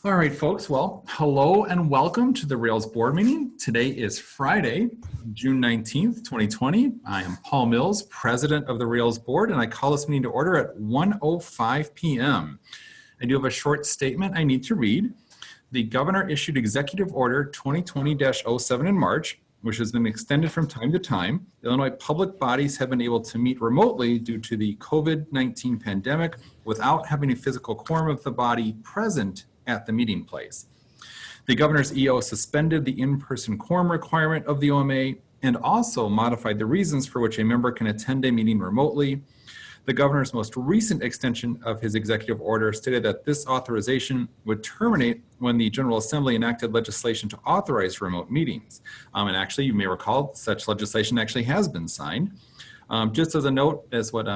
All right, folks. Well, hello and welcome to the Rails board meeting. Today is Friday, June 19th, 2020. I am Paul Mills, president of the Rails board, and I call this meeting to order at 1:05 p.m. I do have a short statement I need to read. The governor issued Executive Order 2020-07 in March, which has been extended from time to time. Illinois public bodies have been able to meet remotely due to the COVID-19 pandemic without having a physical quorum of the body present at the meeting place. The governor's EO suspended the in-person quorum requirement of the OMA and also modified the reasons for which a member can attend a meeting remotely. The governor's most recent extension of his executive order stated that this authorization would terminate when the General Assembly enacted legislation to authorize remote meetings. And actually, you may recall, such legislation actually has been signed. Just as a note, as what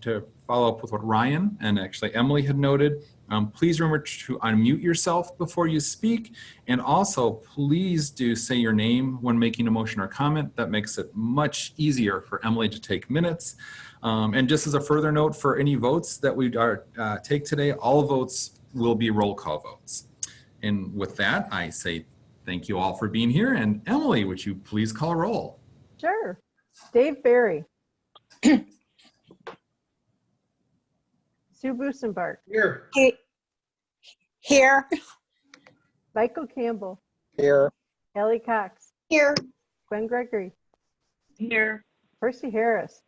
to follow up with what Ryan and actually Emily had noted, please remember to unmute yourself before you speak, and also please do say your name when making a motion or comment. That makes it much easier for Emily to take minutes. And just as a further note, for any votes that we take today, all votes will be roll call votes. And with that, I say thank you all for being here. And Emily, would you please call roll? Sure. Dave Barry. Sue Busenbark. Here. Here. Michael Campbell. Here. Ellie Cox. Here. Gwen Gregory. Here. Percy Harris.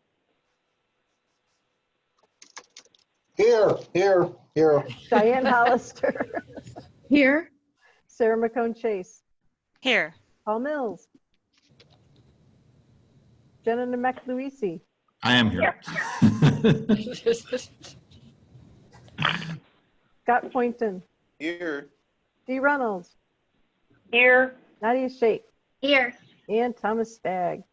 Here. Diane Hollister. Here. Sarah McCone Chase. Here. Paul Mills. Jenna Namek-Luisi. I am here. Scott Poynton. Here. Dee Reynolds. Here. Nadia Shake. Here. And Thomas Stagg.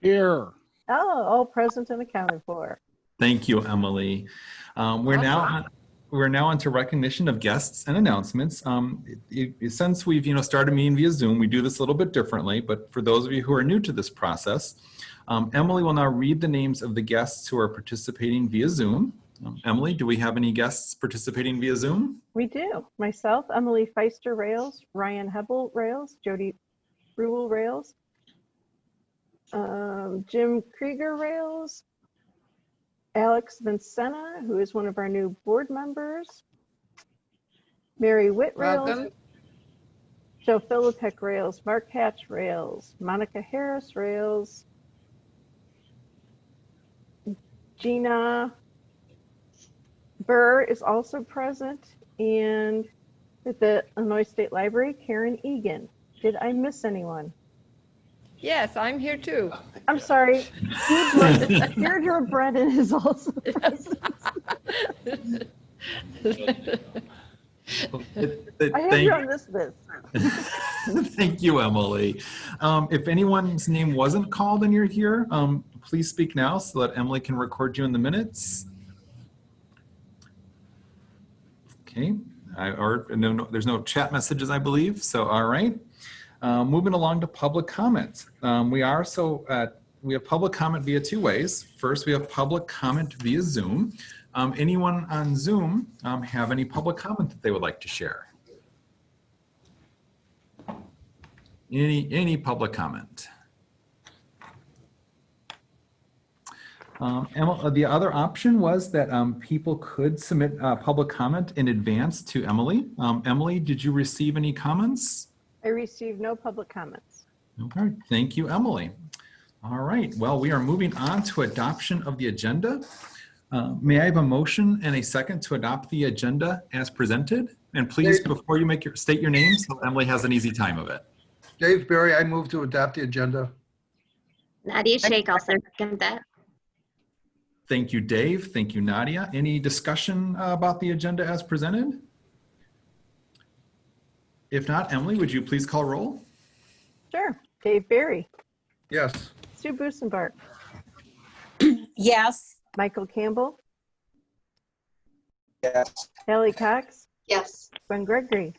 Here. Oh, all present and accounted for. Thank you, Emily. We're now on to recognition of guests and announcements. Since we've started meeting via Zoom, we do this a little bit differently. But for those of you who are new to this process, Emily will now read the names of the guests who are participating via Zoom. Emily, do we have any guests participating via Zoom? We do. Myself, Emily Feister Rails, Ryan Hebel Rails, Jody Ruhl Rails, Jim Krieger Rails, Alex Vincena, who is one of our new board members, Mary Witt Rails, Welcome. Joe Philippek Rails, Mark Hatch Rails, Monica Harris Rails, Gina Burr is also present, and at the Illinois State Library, Karen Egan. Did I miss anyone? Yes, I'm here too. I'm sorry. Deirdre Brennan is also present. I have you on this list. Thank you, Emily. If anyone's name wasn't called and you're here, please speak now so that Emily can record you in the minutes. Okay, there's no chat messages, I believe. So, all right. Moving along to public comment. We have public comment via two ways. First, we have public comment via Zoom. Anyone on Zoom have any public comment that they would like to share? Any public comment? The other option was that people could submit public comment in advance to Emily. Emily, did you receive any comments? I received no public comments. Okay, thank you, Emily. All right, well, we are moving on to adoption of the agenda. May I have a motion and a second to adopt the agenda as presented? And please, before you state your name, so Emily has an easy time of it. Dave Barry, I move to adopt the agenda. Nadia Shake, I'll second that. Thank you, Dave. Thank you, Nadia. Any discussion about the agenda as presented? If not, Emily, would you please call roll? Sure. Dave Barry. Yes. Sue Busenbark. Yes. Michael Campbell. Yes. Ellie Cox. Yes. Gwen Gregory.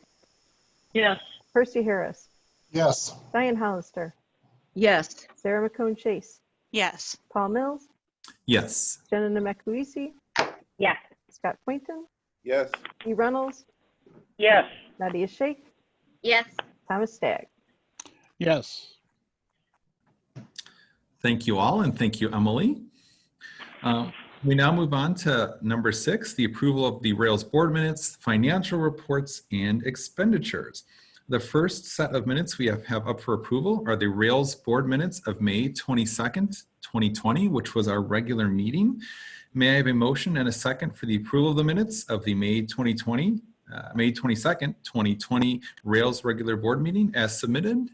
Yes. Percy Harris. Yes. Diane Hollister. Yes. Sarah McCone Chase. Yes. Paul Mills. Yes. Jenna Namek-Luisi. Yes. Scott Poynton. Yes. Dee Reynolds. Yes. Nadia Shake, Yes. Thomas Stagg. Yes. Thank you all, and thank you, Emily. We now move on to number 6, the approval of the Rails board minutes, financial reports, and expenditures. The first set of minutes we have up for approval are the Rails board minutes of May 22nd, 2020, which was our regular meeting. May I have a motion and a second for the approval of the minutes of the May 22nd, 2020 Rails regular board meeting as submitted?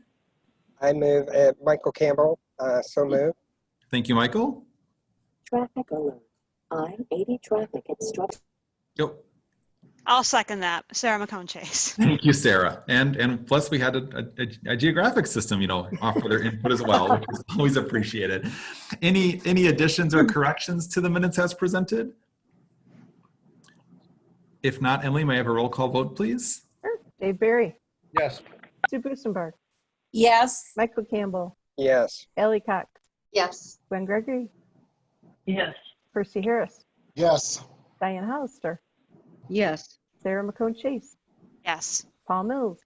I move, Michael Campbell, so move. Thank you, Michael. Traffic alert. I-80 traffic obstruction. Yep. I'll second that. Sarah McCone Chase. Thank you, Sarah. And plus we had a geographic system, offer their input as well, which is always appreciated. Any additions or corrections to the minutes as presented? If not, Emily, may I have a roll call vote, please? Sure. Dave Barry, Yes. Sue Busenberg, Yes. Michael Campbell, Yes. Ellie Cox, Yes. Gwen Gregory, Yes. Percy Harris, Yes. Diane Hollister, Yes. Sarah McCone Chase, Yes. Paul Mills,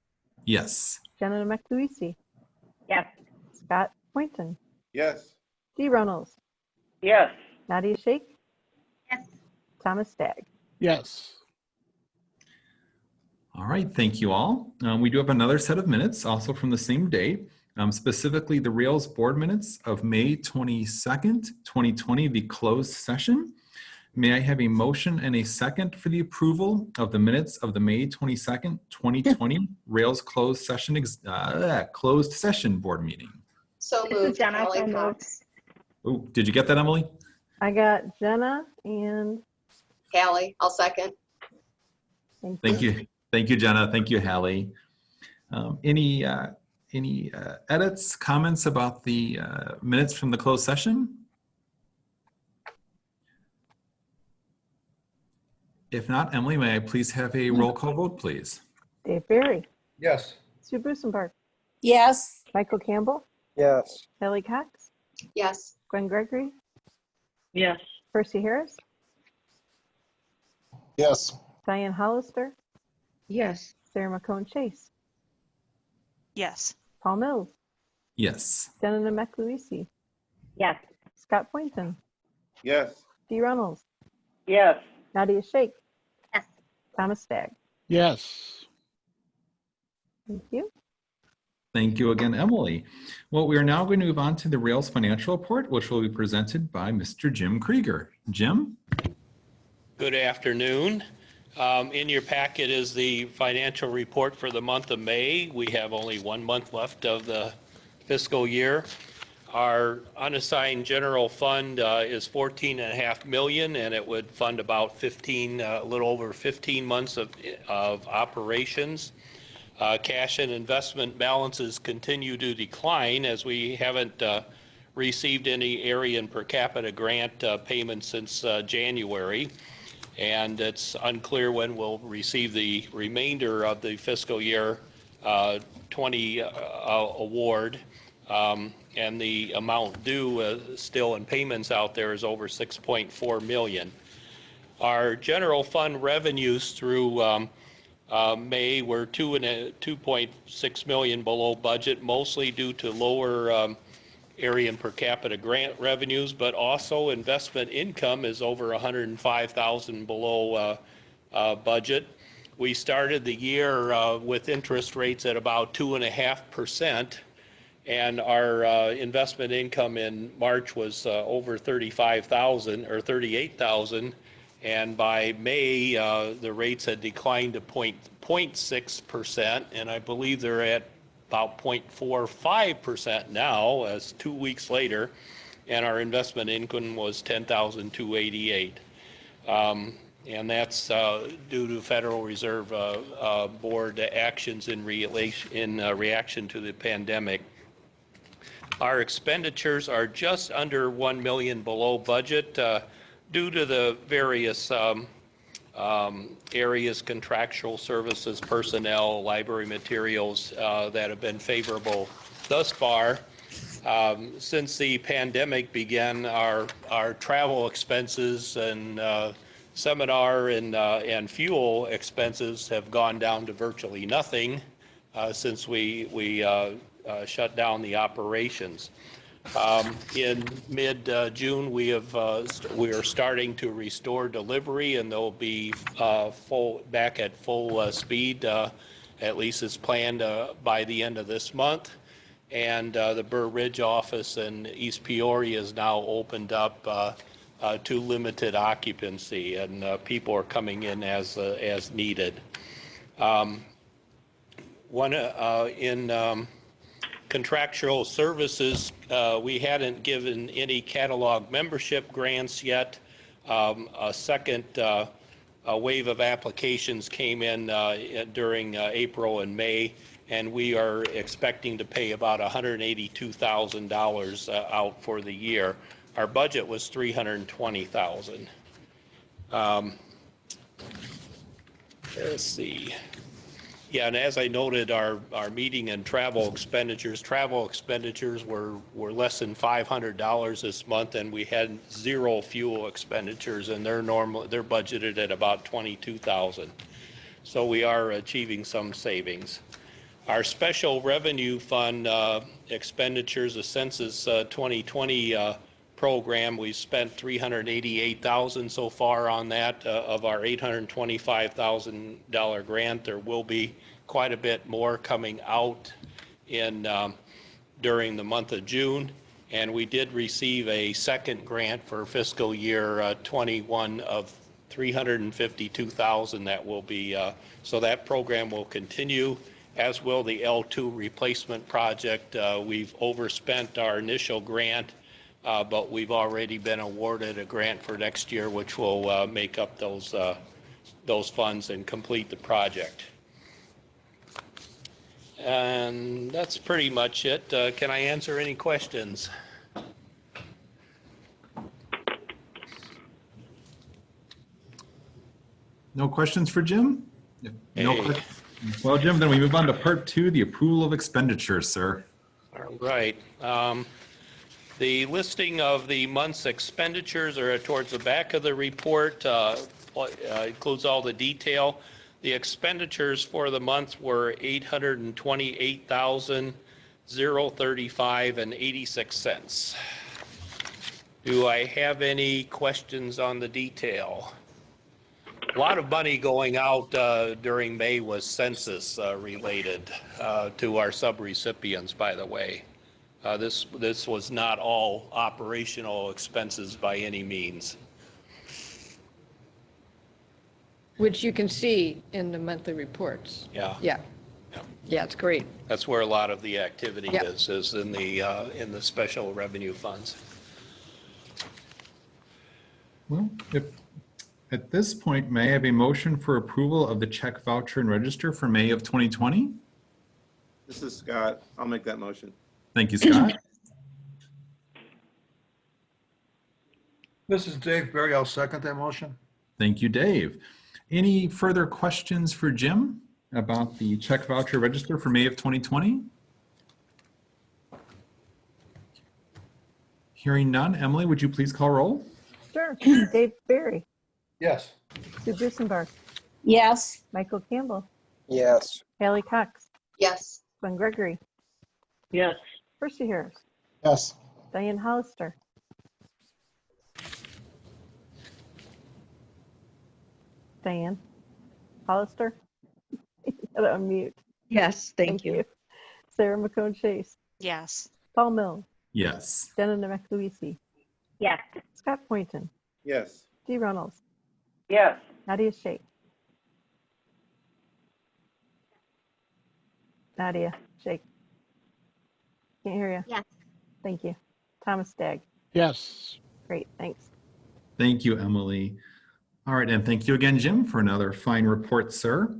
Yes. Jenna McLuisi, Yes. Scott Poynton, Yes. Dee Runnels, Yes. Nadia Shake, Yes. Thomas Stagg. Yes. All right, thank you all. We do have another set of minutes also from the same day, specifically the Rails board minutes of May 22nd, 2020, the closed session. May I have a motion and a second for the approval of the minutes of the May 22nd, 2020 Rails closed session board meeting? So This is moved. Jenna. Ellie I Cox. Oh, did you get that, Emily? I got Jenna and Hallie, I'll second. Thank you. Thank you, Jenna. Thank you, Hallie. Any edits, comments about the minutes from the closed session? If not, Emily, may I please have a roll call vote, please? Dave Barry, Yes. Sue Busenberg, Yes. Michael Campbell, Yes. Ellie Cox, Yes. Gwen Gregory, Yes. Percy Harris, Yes. Diane Hollister, Yes. Sarah McCone Chase, Yes. Paul Mills, Yes. Jenna McLuisi, Yes. Scott Poynton, Yes. Dee Runnels, Yes. Nadia Shake, Yes. Thomas Stagg. Yes. Thank you. Thank you again, Emily. Well, we are now going to move on to the Rails financial report, which will be presented by Mr. Jim Krieger. Jim? Good afternoon. In your packet is the financial report for the month of May. We have only 1 month left of the fiscal year. Our unassigned general fund is $14.5 million, and it would fund about a little over 15 months of operations. Cash and investment balances continue to decline as we haven't received any area and per capita grant payments since January. And it's unclear when we'll receive the remainder of the fiscal year 20 award. And the amount due still in payments out there is over $6.4 million. Our general fund revenues through May were $2.6 million below budget, mostly due to lower area and per capita grant revenues, but also investment income is over $105,000 below budget. We started the year with interest rates at about 2.5%, and our investment income in March was over $35,000 or $38,000, and by May the rates had declined to 0.6%, and I believe they're at about 0.45% now, as 2 weeks later, and our investment income was $10,288. And that's due to Federal Reserve Board actions in reaction to the pandemic. Our expenditures are just under $1 million below budget due to the various areas, contractual services, personnel, library materials that have been favorable thus far. Since the pandemic began, our travel expenses and seminar and fuel expenses have gone down to virtually nothing since we shut down the operations. In mid-June, we are starting to restore delivery, and they'll be back at full speed, at least as planned by the end of this month. And the Burr Ridge office in East Peoria is now opened up to limited occupancy, and people are coming in as needed. In contractual services, we hadn't given any catalog membership grants yet. A second wave of applications came in during April and May, and we are expecting to pay about $182,000 out for the year. Our budget was $320,000. Let's see. Yeah, and as I noted, our meeting and travel expenditures were less than $500 this month, and we had zero fuel expenditures, and they're budgeted at about $22,000. So we are achieving some savings. Our special revenue fund expenditures, the Census 2020 program, we spent $388,000 so far on that of our $825,000 grant. There will be quite a bit more coming out during the month of June, and we did receive a second grant for fiscal year 21 of $352,000. That will be so that program will continue, as will the L2 replacement project. We've overspent our initial grant, but we've already been awarded a grant for next year, which will make up those funds and complete the project. And that's pretty much it. Can I answer any questions? No questions for Jim? Well, Jim, then we move on to part two, the approval of expenditures, sir. All right. The listing of the month's expenditures are towards the back of the report. Includes all the detail. The expenditures for the month were $828,035.86. Do I have any questions on the detail? A lot of money going out during May was census related to our subrecipients, by the way. This was not all operational expenses by any means. Which you can see in the monthly reports. Yeah. Yeah. Yeah, it's great. That's where a lot of the activity Yep. is in the special revenue funds. Well, at this point, may I have a motion for approval of the check, voucher, and register for May of 2020? This is Scott. I'll make that motion. Thank you, Scott. This is Dave Barry. I'll second that motion. Thank you, Dave. Any further questions for Jim about the check, voucher, register for May of 2020? Hearing none, Emily, would you please call roll? Sure. Dave Barry, Yes. Sue Busenbark, Yes. Michael Campbell, Yes. Hallie Cox, Yes. Glenn Gregory, Yes. Percy Harris, Yes. Diane Hollister, Diane Hollister, you gotta unmute. Yes, thank you. Sarah McCone Chase, Yes. Paul Mills, Yes. Jenna Nemec-Louisi, Yes. Scott Poynton, Yes. Dee Reynolds, Yes. Nadia Shake. Nadia Shake. Can't hear you. Yes. Thank you. Thomas Stagg. Yes. Great, thanks. Thank you, Emily. All right, and thank you again, Jim, for another fine report, sir.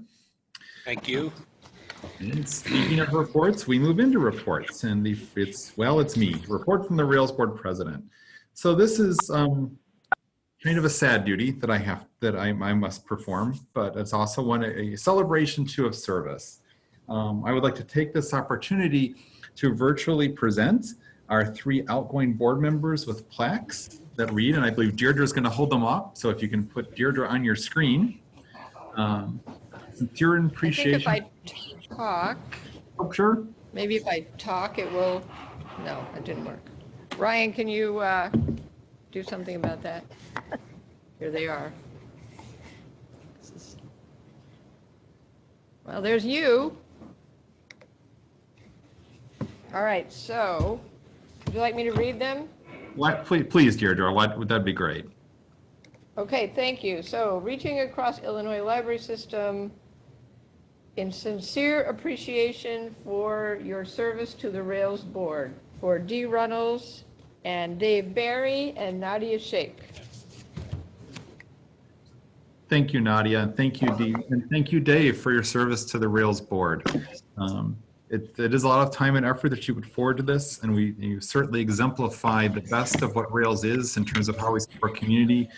Thank you. And speaking of reports, we move into reports, and it's me, report from the Rails Board President. So this is kind of a sad duty that I must perform, but it's also a celebration too of service. I would like to take this opportunity to virtually present our 3 outgoing board members with plaques that read, and I believe Deirdre is going to hold them up. So if you can put Deirdre on your screen. Sincere I think appreciation. if I talk, Oh, sure. maybe if I talk, it will, no, it didn't work. Ryan, can you do something about that? Here they are. Well, there's you. All right, so would you like me to read them? Please, Deirdre, would that be great? Okay, thank you. So, reaching across Illinois library system, in sincere appreciation for your service to the Rails Board, for Dee Runnels and Dave Barry and Nadia Sheikh. Thank you, Nadia, and thank you, Dee, and thank you, Dave, for your service to the Rails Board. It is a lot of time and effort that you put forward to this, and you certainly exemplify the best of what Rails is in terms of how we support community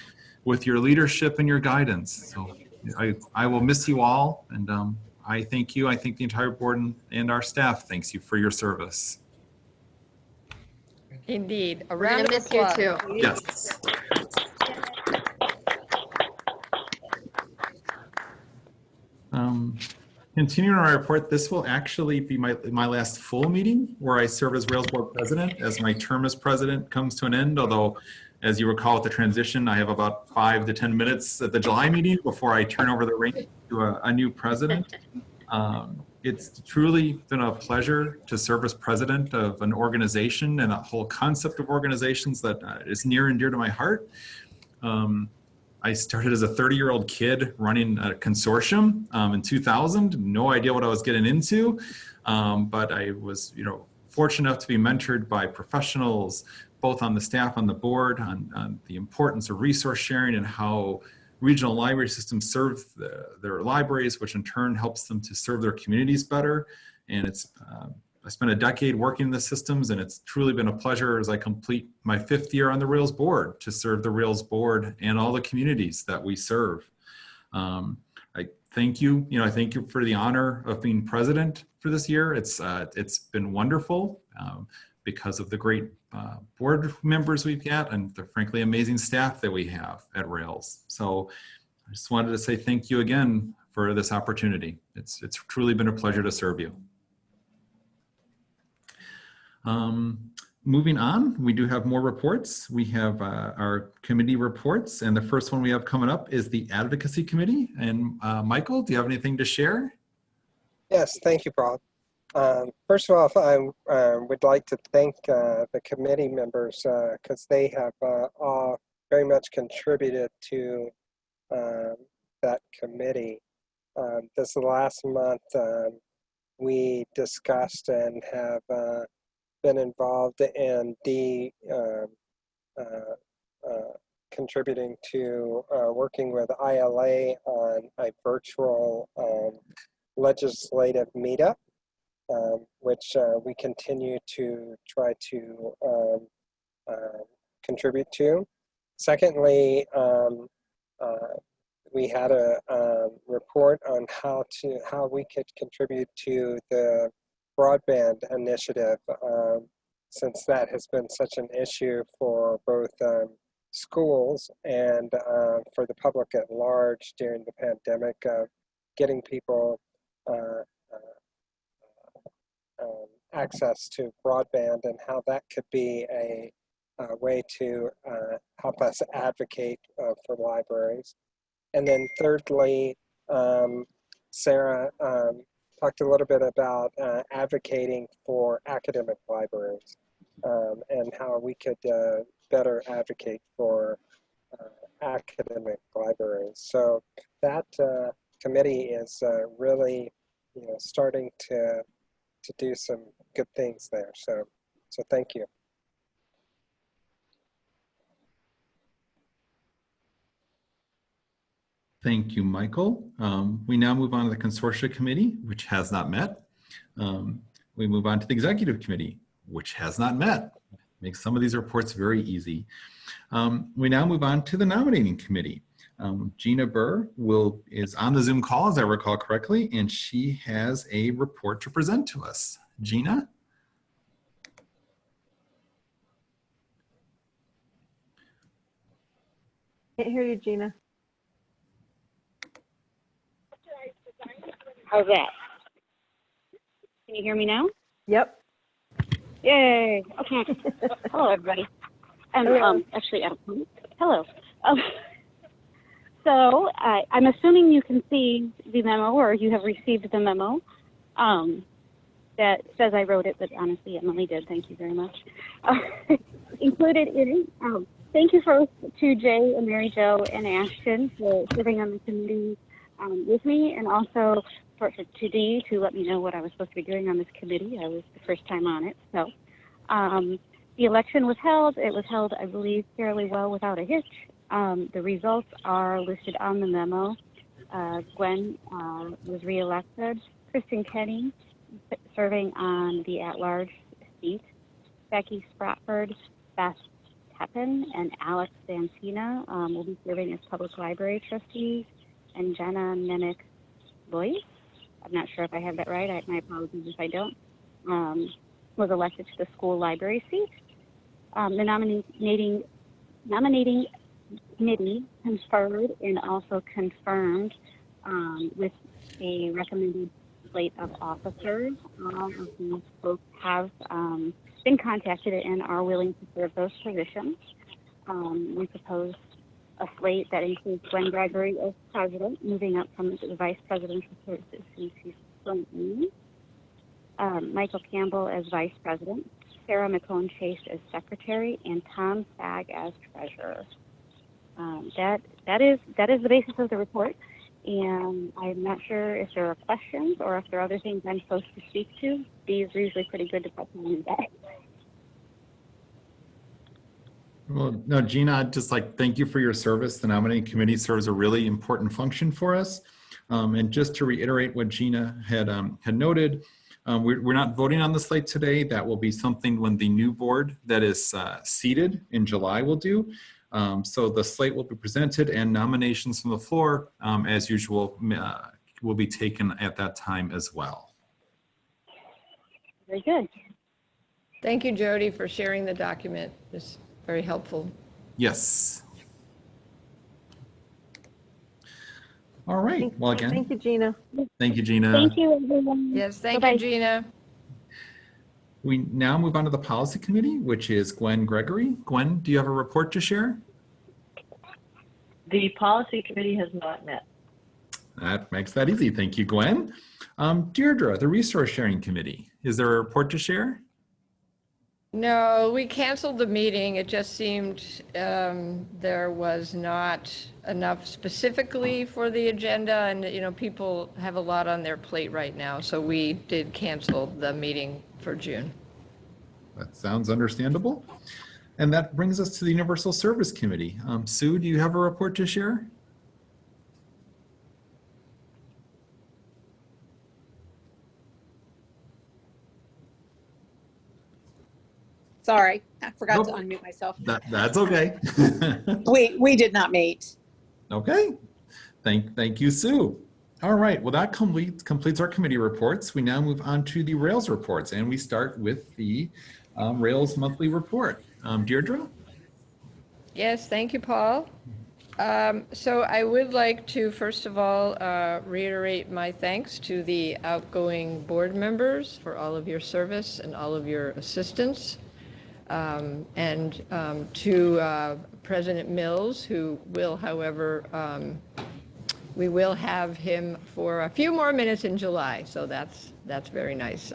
with your leadership and your guidance. So I will miss you all, and I thank you. I think the entire board and our staff thanks you for your service. Indeed. A We're round gonna of miss you applause. too. Yes. Continuing our report, this will actually be my last full meeting where I serve as Rails Board President, as my term as president comes to an end. Although, as you recall, at the transition, I have about 5 to 10 minutes at the July meeting before I turn over the reins to a new president. It's truly been a pleasure to serve as president of an organization and a whole concept of organizations that is near and dear to my heart. I started as a 30-year-old kid running a consortium in 2000. No idea what I was getting into, but I was, fortunate enough to be mentored by professionals, both on the staff, on the board, on the importance of resource sharing and how regional library systems serve their libraries, which in turn helps them to serve their communities better. And I spent a decade working in the systems, and it's truly been a pleasure as I complete my 5th year on the Rails board to serve the Rails board and all the communities that we serve. I thank you. I thank you for the honor of being president for this year. It's been wonderful because of the great board members we've got and the frankly amazing staff that we have at Rails. So I just wanted to say thank you again for this opportunity. It's truly been a pleasure to serve you. Moving on, we do have more reports. We have our committee reports, and the first one we have coming up is the Advocacy Committee. And Michael, do you have anything to share? Yes, thank you, Bob. First of all, I would like to thank the committee members because they have all very much contributed to that committee. This last month, we discussed and have been involved in contributing to working with ILA on a virtual legislative meetup, which we continue to try to contribute to. Secondly, we had a report on how we could contribute to the broadband initiative, since that has been such an issue for both schools and for the public at large during the pandemic, getting people access to broadband and how that could be a way to help us advocate for libraries. And then thirdly, Sarah talked a little bit about advocating for academic libraries and how we could better advocate for academic libraries. So that committee is really, starting to do some good things there. So thank you. Thank you, Michael. We now move on to the Consortia Committee, which has not met. We move on to the Executive Committee, which has not met. Makes some of these reports very easy. We now move on to the Nominating Committee. Gina Burr is on the Zoom call, as I recall correctly, and she has a report to present to us. Gina? Can't hear you, Gina. How's that? Can you hear me now? Yep. Yay. Okay. Hello, everybody. And Hello. actually, hello. So I'm assuming you can see the memo, or you have received the memo that says I wrote it, but honestly, Emily did. Thank you very much. Included in it. Thank you first to Jay and Mary Jo and Ashton for serving on the committee with me, and also to Dee to let me know what I was supposed to be doing on this committee. I was the first time on it. So the election was held. It was held, I believe, fairly well without a hitch. The results are listed on the memo. Gwen was reelected. Kristen Kenny serving on the at-large seat. Becky Spratford, Beth Teppen, and Alex Vancina will be serving as public library trustees. And Jenna Menick Boyce, I'm not sure if I have that right. My apologies if I don't, was elected to the school library seat. The nominating committee conferred and also confirmed with a recommended slate of officers. All of these folks have been contacted and are willing to serve those positions. We proposed a slate that includes Gwen Gregory as president, moving up from the vice presidential services since he's currently Michael Campbell as vice president, Sarah McCone Chase as secretary, and Tom Stagg as treasurer. That is the basis of the report, and I'm not sure if there are questions or if there are other things I'm supposed to speak to. These are usually pretty good to put them in back. Well, no, Gina, I'd just thank you for your service. The nominating committee serves a really important function for us. And just to reiterate what Gina had noted, we're not voting on the slate today. That will be something when the new board that is seated in July will do. So the slate will be presented and nominations from the floor, as usual, will be taken at that time as well. Very good. Thank you, Jody, for sharing the document. It's very helpful. Yes. All right. Well, again, Thank you, Gina. thank you, Gina. Thank you, everyone. Yes, thank Bye-bye. you, Gina. We now move on to the policy committee, which is Gwen Gregory. Gwen, do you have a report to share? The policy committee has not met. That makes that easy. Thank you, Gwen. Deirdre, the resource sharing committee. Is there a report to share? No, we canceled the meeting. It just seemed there was not enough specifically for the agenda, and people have a lot on their plate right now, so we did cancel the meeting for June. That sounds understandable. And that brings us to the Universal Service Committee. Sue, do you have a report to share? Sorry, I forgot to Nope. unmute myself. That's okay. We did not meet. Okay. Thank you, Sue. All right. Well, that completes our committee reports. We now move on to the Rails reports, and we start with the Rails monthly report. Deirdre? Yes, thank you, Paul. So I would like to, first of all, reiterate my thanks to the outgoing board members for all of your service and all of your assistance. And to President Mills, who will, however, we will have him for a few more minutes in July, so that's very nice.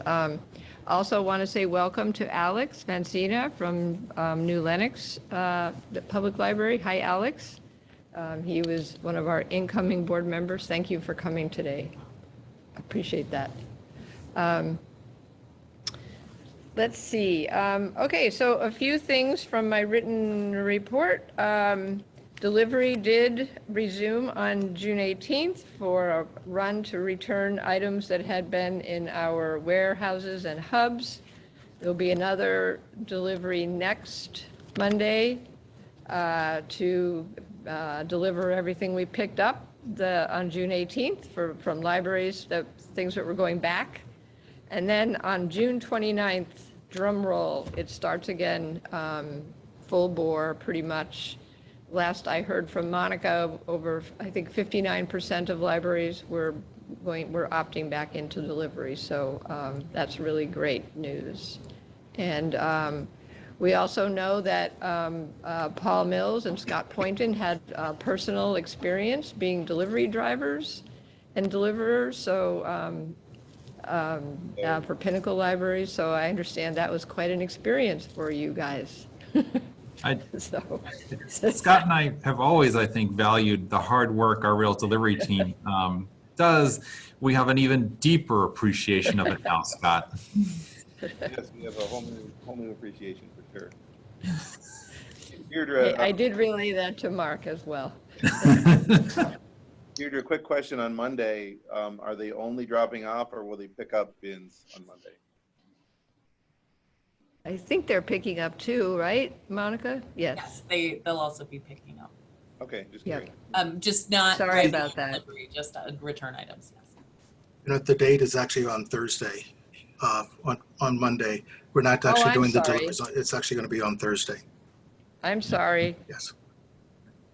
Also want to say welcome to Alex Vancina from New Lenox Public Library. Hi, Alex. He was one of our incoming board members. Thank you for coming today. Appreciate that. Let's see. Okay, so a few things from my written report. Delivery did resume on June 18th for a run to return items that had been in our warehouses and hubs. There'll be another delivery next Monday to deliver everything we picked up on June 18th from libraries, the things that were going back. And then on June 29th, drum roll, it starts again full bore pretty much last I heard from Monica, over, I think 59% of libraries were opting back into delivery. So that's really great news. And we also know that Paul Mills and Scott Poynton had personal experience being delivery drivers and deliverers. So for Pinnacle Libraries. So I understand that was quite an experience for you guys. So. Scott and I have always, I think, valued the hard work our Rails delivery team does. We have an even deeper appreciation of it now, Scott. Yes, we have a whole new appreciation for sure. Deirdre, I did relay that to Mark as well. Deirdre, a quick question on Monday. Are they only dropping off or will they pick up bins on Monday? I think they're picking up too, right, Monica? Yes. Yes, they'll also be picking up. Okay, just Yep. curious. Just not Sorry about that. delivery, just return items. Yes. You know, the date is actually on Thursday, on Monday. We're not Oh, actually I'm doing the sorry. deliveries. It's actually going to be on Thursday. I'm sorry. Yes.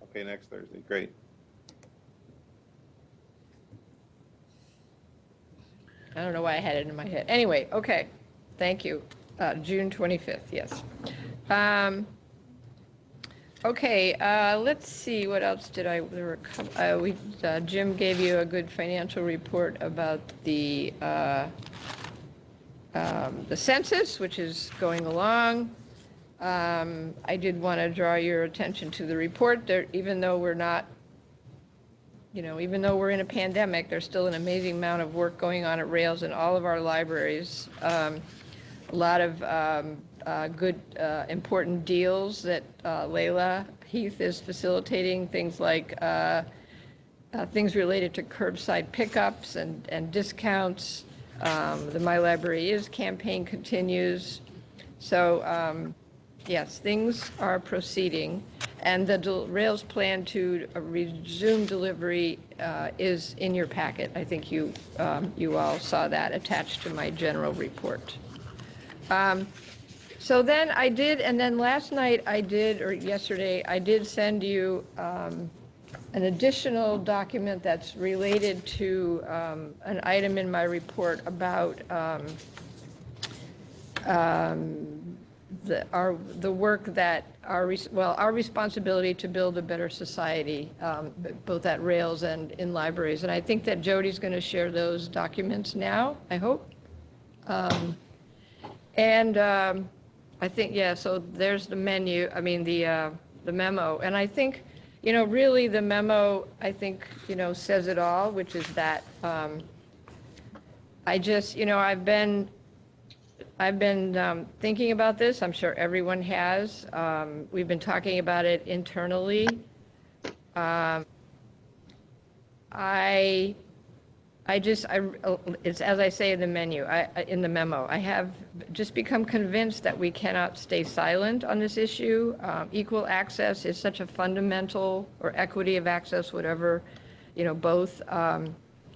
Okay, next Thursday. Great. I don't know why I had it in my head. Anyway, okay. Thank you. June 25th, yes. Okay, let's see, what else did Jim gave you a good financial report about the census, which is going along. I did want to draw your attention to the report there, even though we're not, even though we're in a pandemic, there's still an amazing amount of work going on at Rails in all of our libraries. A lot of good, important deals that Layla Heath is facilitating, things like things related to curbside pickups and discounts. The My Library Is campaign continues. So yes, things are proceeding. And the Rails plan to resume delivery is in your packet. I think you all saw that attached to my general report. So then I did, and then last night I did, or yesterday, I did send you an additional document that's related to an item in my report about the work that our responsibility to build a better society, both at Rails and in libraries. And I think that Jody's going to share those documents now, I hope. And I think, yeah, so there's the menu, the memo. And I think, really the memo, I think, says it all, which is that I just, I've been thinking about this. I'm sure everyone has. We've been talking about it internally. It's as I say in the in the memo, I have just become convinced that we cannot stay silent on this issue. Equal access is such a fundamental, or equity of access, whatever, both.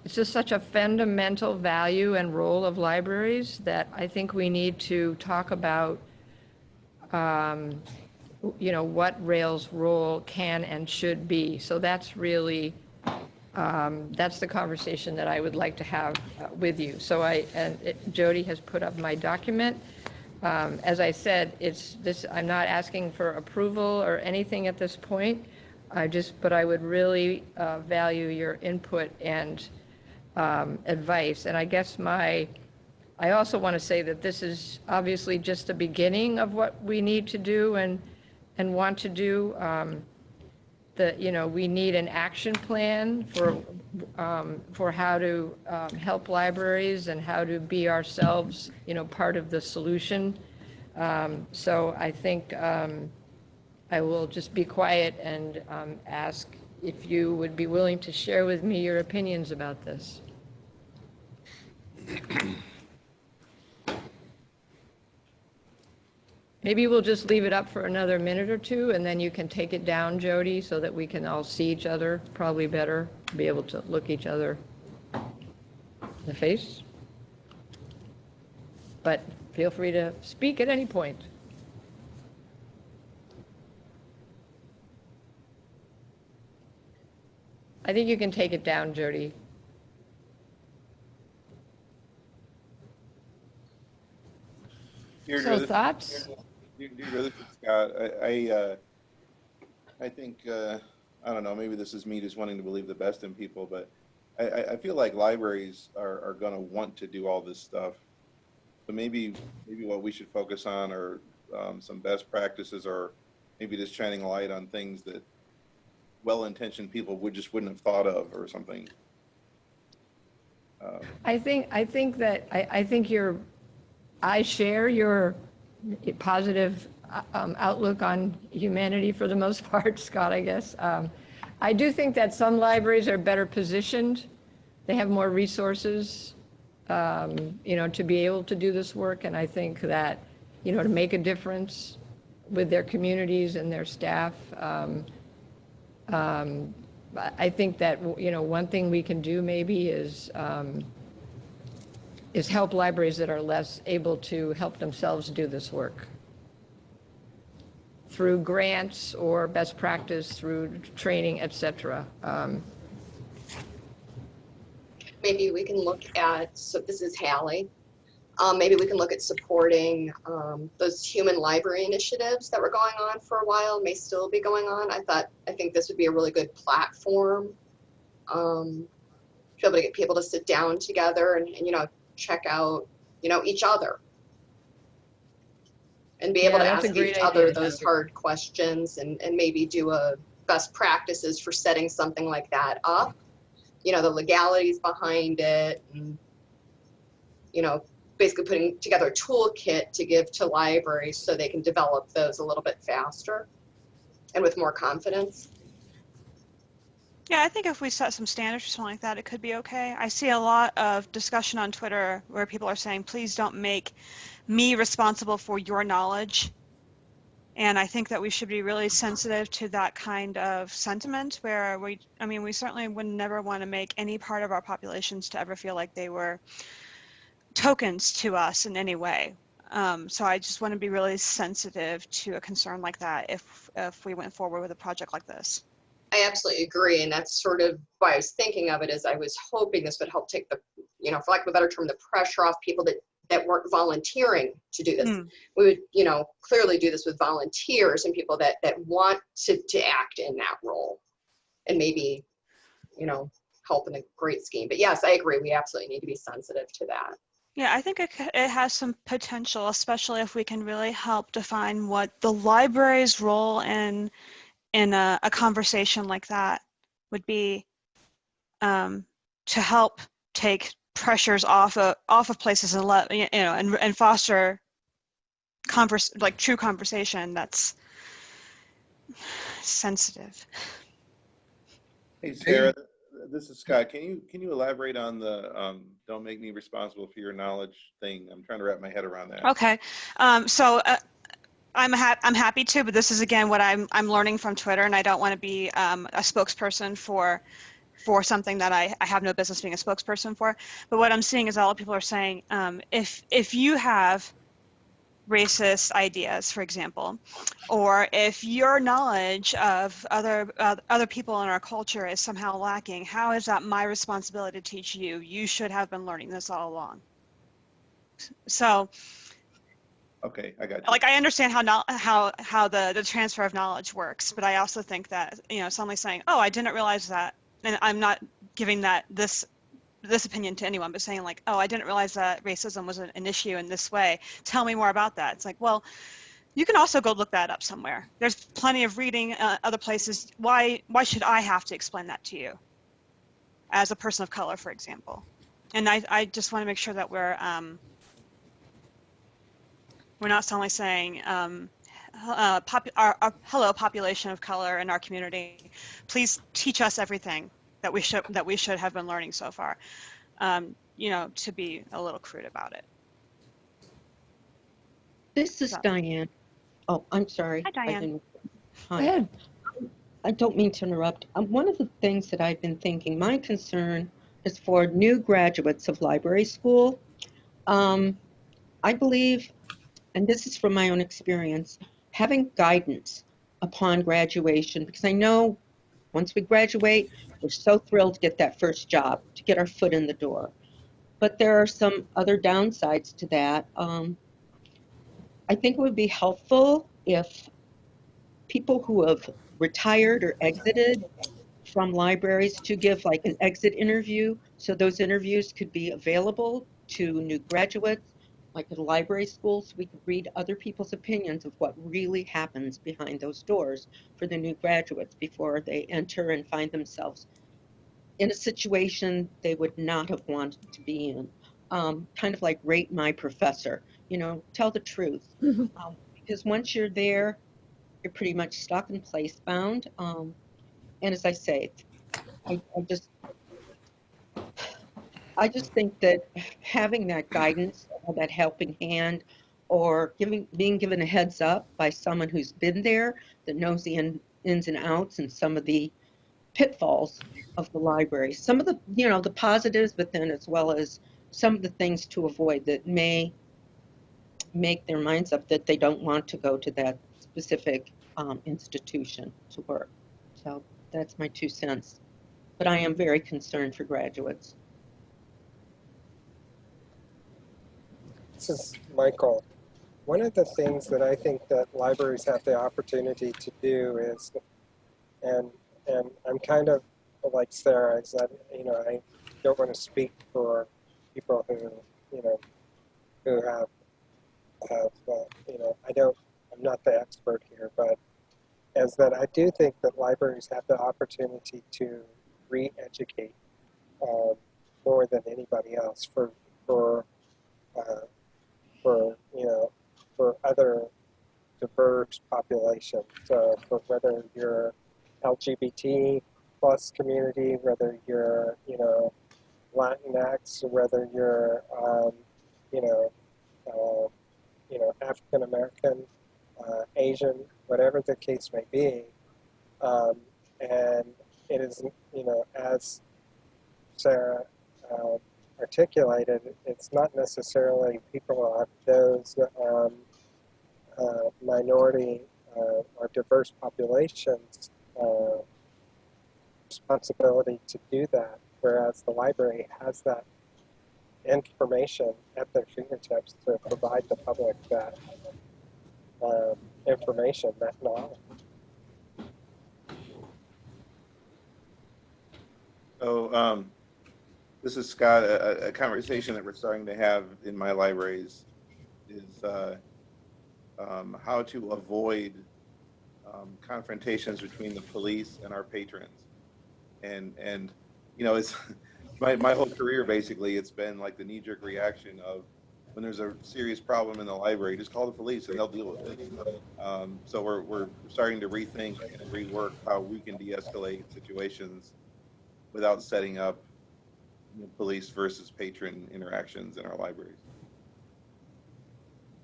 It's just such a fundamental value and role of libraries that I think we need to talk about, what Rails' role can and should be. So that's really. That's the conversation that I would like to have with you. So Jody has put up my document. As I said, I'm not asking for approval or anything at this point. But I would really value your input and advice. And I guess I also want to say that this is obviously just the beginning of what we need to do and want to do. We need an action plan for how to help libraries and how to be ourselves, part of the solution. So I think I will just be quiet and ask if you would be willing to share with me your opinions about this. Maybe we'll just leave it up for another minute or two, and then you can take it down, Jody, so that we can all see each other, probably better, be able to look each other in the face. But feel free to speak at any point. I think you can take it down, Jody. So thoughts? This is Scott. I think, I don't know, maybe this is me just wanting to believe the best in people, but I feel like libraries are going to want to do all this stuff. So maybe what we should focus on are some best practices, or maybe just shining a light on things that well-intentioned people wouldn't have thought of or something. I think I share your positive outlook on humanity for the most part, Scott, I guess. I do think that some libraries are better positioned. They have more resources, to be able to do this work. And I think that, to make a difference with their communities and their staff, I think that, one thing we can do maybe is help libraries that are less able to help themselves do this work through grants or best practice, through training, etc. Maybe we can look at, so this is Hallie, maybe we can look at supporting those human library initiatives that were going on for a while, may still be going on. I think this would be a really good platform to be able to get people to sit down together and check out, each other. And be able to ask each other those hard questions, and maybe do a best practices for setting something like that up. The legalities behind it, and, basically putting together a toolkit to give to libraries so they can develop those a little bit faster and with more confidence. Yeah, I think if we set some standards or something like that, it could be okay. I see a lot of discussion on Twitter where people are saying, please don't make me responsible for your knowledge. And I think that we should be really sensitive to that kind of sentiment where we certainly would never want to make any part of our populations to ever feel like they were tokens to us in any way. So I just want to be really sensitive to a concern like that if we went forward with a project like this. I absolutely agree, and that's sort of why I was thinking of it, as I was hoping this would help take the, for lack of a better term, the pressure off people that weren't volunteering to do this. We would, clearly do this with volunteers and people that want to act in that role, and maybe, help in a great scheme. But yes, I agree. We absolutely need to be sensitive to that. Yeah, I think it has some potential, especially if we can really help define what the library's role in a conversation like that would be, to help take pressures off of places and foster true conversation that's sensitive. Hey Sarah, this is Scott. Can you elaborate on the don't make me responsible for your knowledge thing? I'm trying to wrap my head around that. Okay, so I'm happy to, but this is again what I'm learning from Twitter, and I don't want to be a spokesperson for something that I have no business being a spokesperson for. But what I'm seeing is a lot of people are saying, if you have racist ideas, for example, or if your knowledge of other people in our culture is somehow lacking, how is that my responsibility to teach you? You should have been learning this all along. So. Okay, I got you. Like, I understand how the transfer of knowledge works, but I also think that, somebody saying, oh, I didn't realize that, and I'm not giving this opinion to anyone, but saying like, oh, I didn't realize that racism was an issue in this way. Tell me more about that. It's like, well, you can also go look that up somewhere. There's plenty of reading other places. Why should I have to explain that to you as a person of color, for example? And I just want to make sure that we're not suddenly saying, hello, population of color in our community, please teach us everything that we should have been learning so far. To be a little crude about it. This is Diane. Oh, I'm sorry. Hi, Diane. Hi. Go ahead. I don't mean to interrupt. One of the things that I've been thinking, my concern is for new graduates of library school. I believe, and this is from my own experience, having guidance upon graduation, because I know once we graduate, We're so thrilled to get that first job, to get our foot in the door. But there are some other downsides to that. I think it would be helpful if people who have retired or exited from libraries to give like an exit interview, so those interviews could be available to new graduates, like at a library school, so we could read other people's opinions of what really happens behind those doors for the new graduates before they enter and find themselves in a situation they would not have wanted to be in. Kind of like rate my professor, you know, tell the truth. Because once you're there, you're pretty much stuck and place bound. And as I say, I just think that having that guidance or that helping hand or being given a heads up by someone who's been there, that knows the ins and outs and some of the pitfalls of the library, some of the, you know, the positives, but then as well as some of the things to avoid that may make their minds up that they don't want to go to that specific institution to work. So that's my 2 cents. But I am very concerned for graduates. This is Michael. One of the things that I think that libraries have the opportunity to do is, and I'm kind of like Sarah, is that, you know, I don't want to speak for people who, you know, who have you know, I'm not the expert here, but as that I do think that libraries have the opportunity to re-educate more than anybody else for you know, for other diverse populations. So for whether you're LGBT plus community, whether you're, you know, Latinx, or whether you're you know, African American, Asian, whatever the case may be, and it is, you know, as Sarah articulated, it's not necessarily people of those minority or diverse populations' responsibility to do that, whereas the library has that information at their fingertips to provide the public that information, that knowledge. So this is Scott. A conversation that we're starting to have in my libraries is how to avoid confrontations between the police and our patrons. And you know, it's my whole career basically, it's been like the knee-jerk reaction of when there's a serious problem in the library, just call the police and they'll deal with it. So we're starting to rethink and rework how we can de-escalate situations without setting up, you know, police versus patron interactions in our libraries.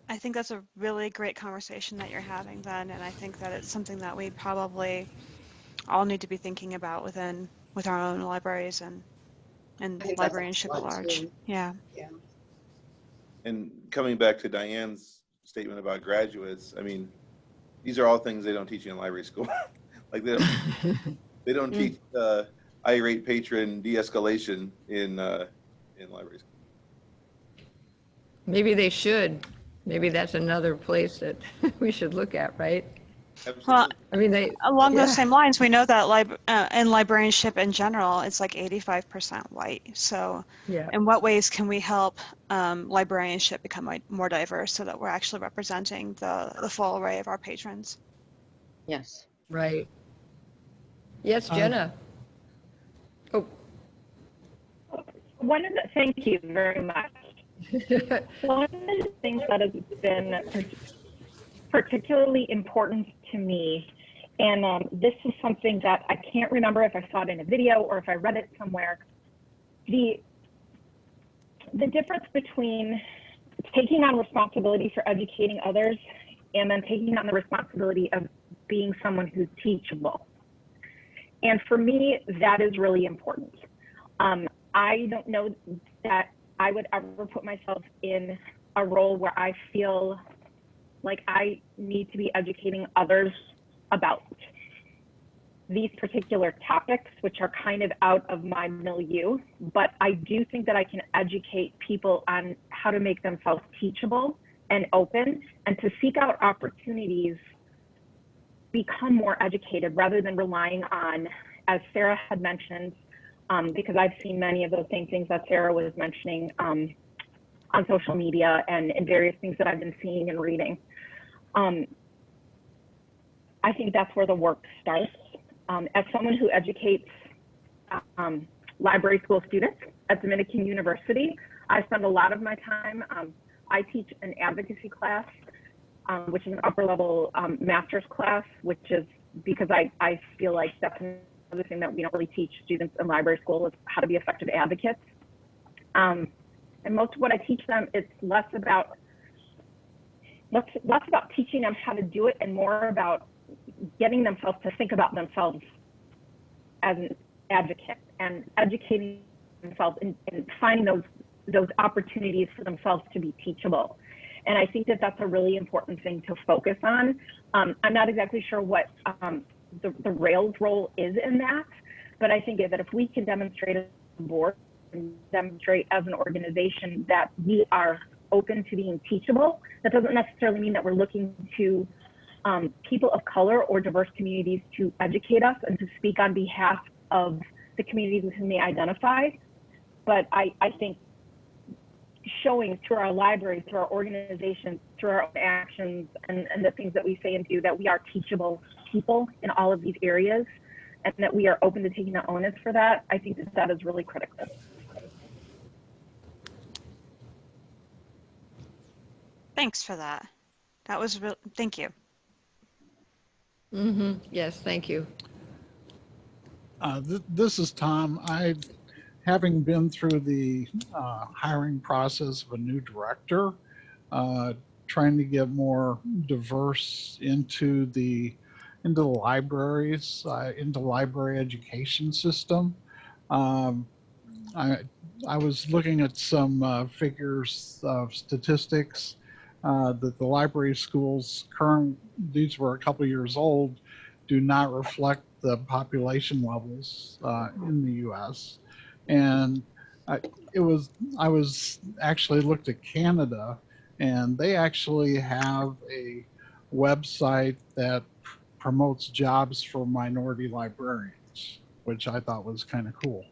I think that's a really great conversation that you're having, Ben, and I think that it's something that we probably all need to be thinking about with our own libraries and librarianship at large. Yeah. Yeah. And coming back to Diane's statement about graduates, I mean, these are all things they don't teach you in library school. Like they don't teach irate patron de-escalation in library school. Maybe they should. Maybe that's another place that we should look at, right? Well, I mean, along those same lines, we know that in librarianship in general, it's like 85% white. So in what ways can we help librarianship become more diverse so that we're actually representing the full array of our patrons? Yes. Right. Yes, Jenna. Thank you very much. One of the things that has been particularly important to me, and this is something that I can't remember if I saw it in a video or if I read it somewhere, the difference between taking on responsibility for educating others and then taking on the responsibility of being someone who's teachable. And for me, that is really important. I don't know that I would ever put myself in a role where I feel like I need to be educating others about these particular topics, which are kind of out of my milieu, but I do think that I can educate people on how to make themselves teachable and open, and to seek out opportunities, become more educated rather than relying on, as Sarah had mentioned, because I've seen many of those same things that Sarah was mentioning on social media and in various things that I've been seeing and reading. I think that's where the work starts. As someone who educates library school students at Dominican University, I spend a lot of my time, I teach an advocacy class, which is an upper level master's class, which is because I feel like that's another thing that we don't really teach students in library school is how to be effective advocates. And most of what I teach them, it's less about teaching them how to do it and more about getting themselves to think about themselves as an advocate and educating themselves and finding those opportunities for themselves to be teachable. And I think that that's a really important thing to focus on. I'm not exactly sure what the Rails role is in that, but I think that if we can demonstrate as a board and demonstrate as an organization that we are open to being teachable, that doesn't necessarily mean that we're looking to people of color or diverse communities to educate us and to speak on behalf of the communities with whom they identify. But I think showing through our libraries, through our organizations, through our own actions and the things that we say and do that we are teachable people in all of these areas and that we are open to taking the onus for that, I think that is really critical. Thanks for that. That was real. Thank you. Yes, thank you. This is Tom. Having been through the hiring process of a new director, trying to get more diverse into the libraries, into library education system. I was looking at some figures of statistics that the library schools these were a couple years old, do not reflect the population levels in the U.S. And I was actually looked at Canada, and they actually have a website that promotes jobs for minority librarians, which I thought was kind of cool.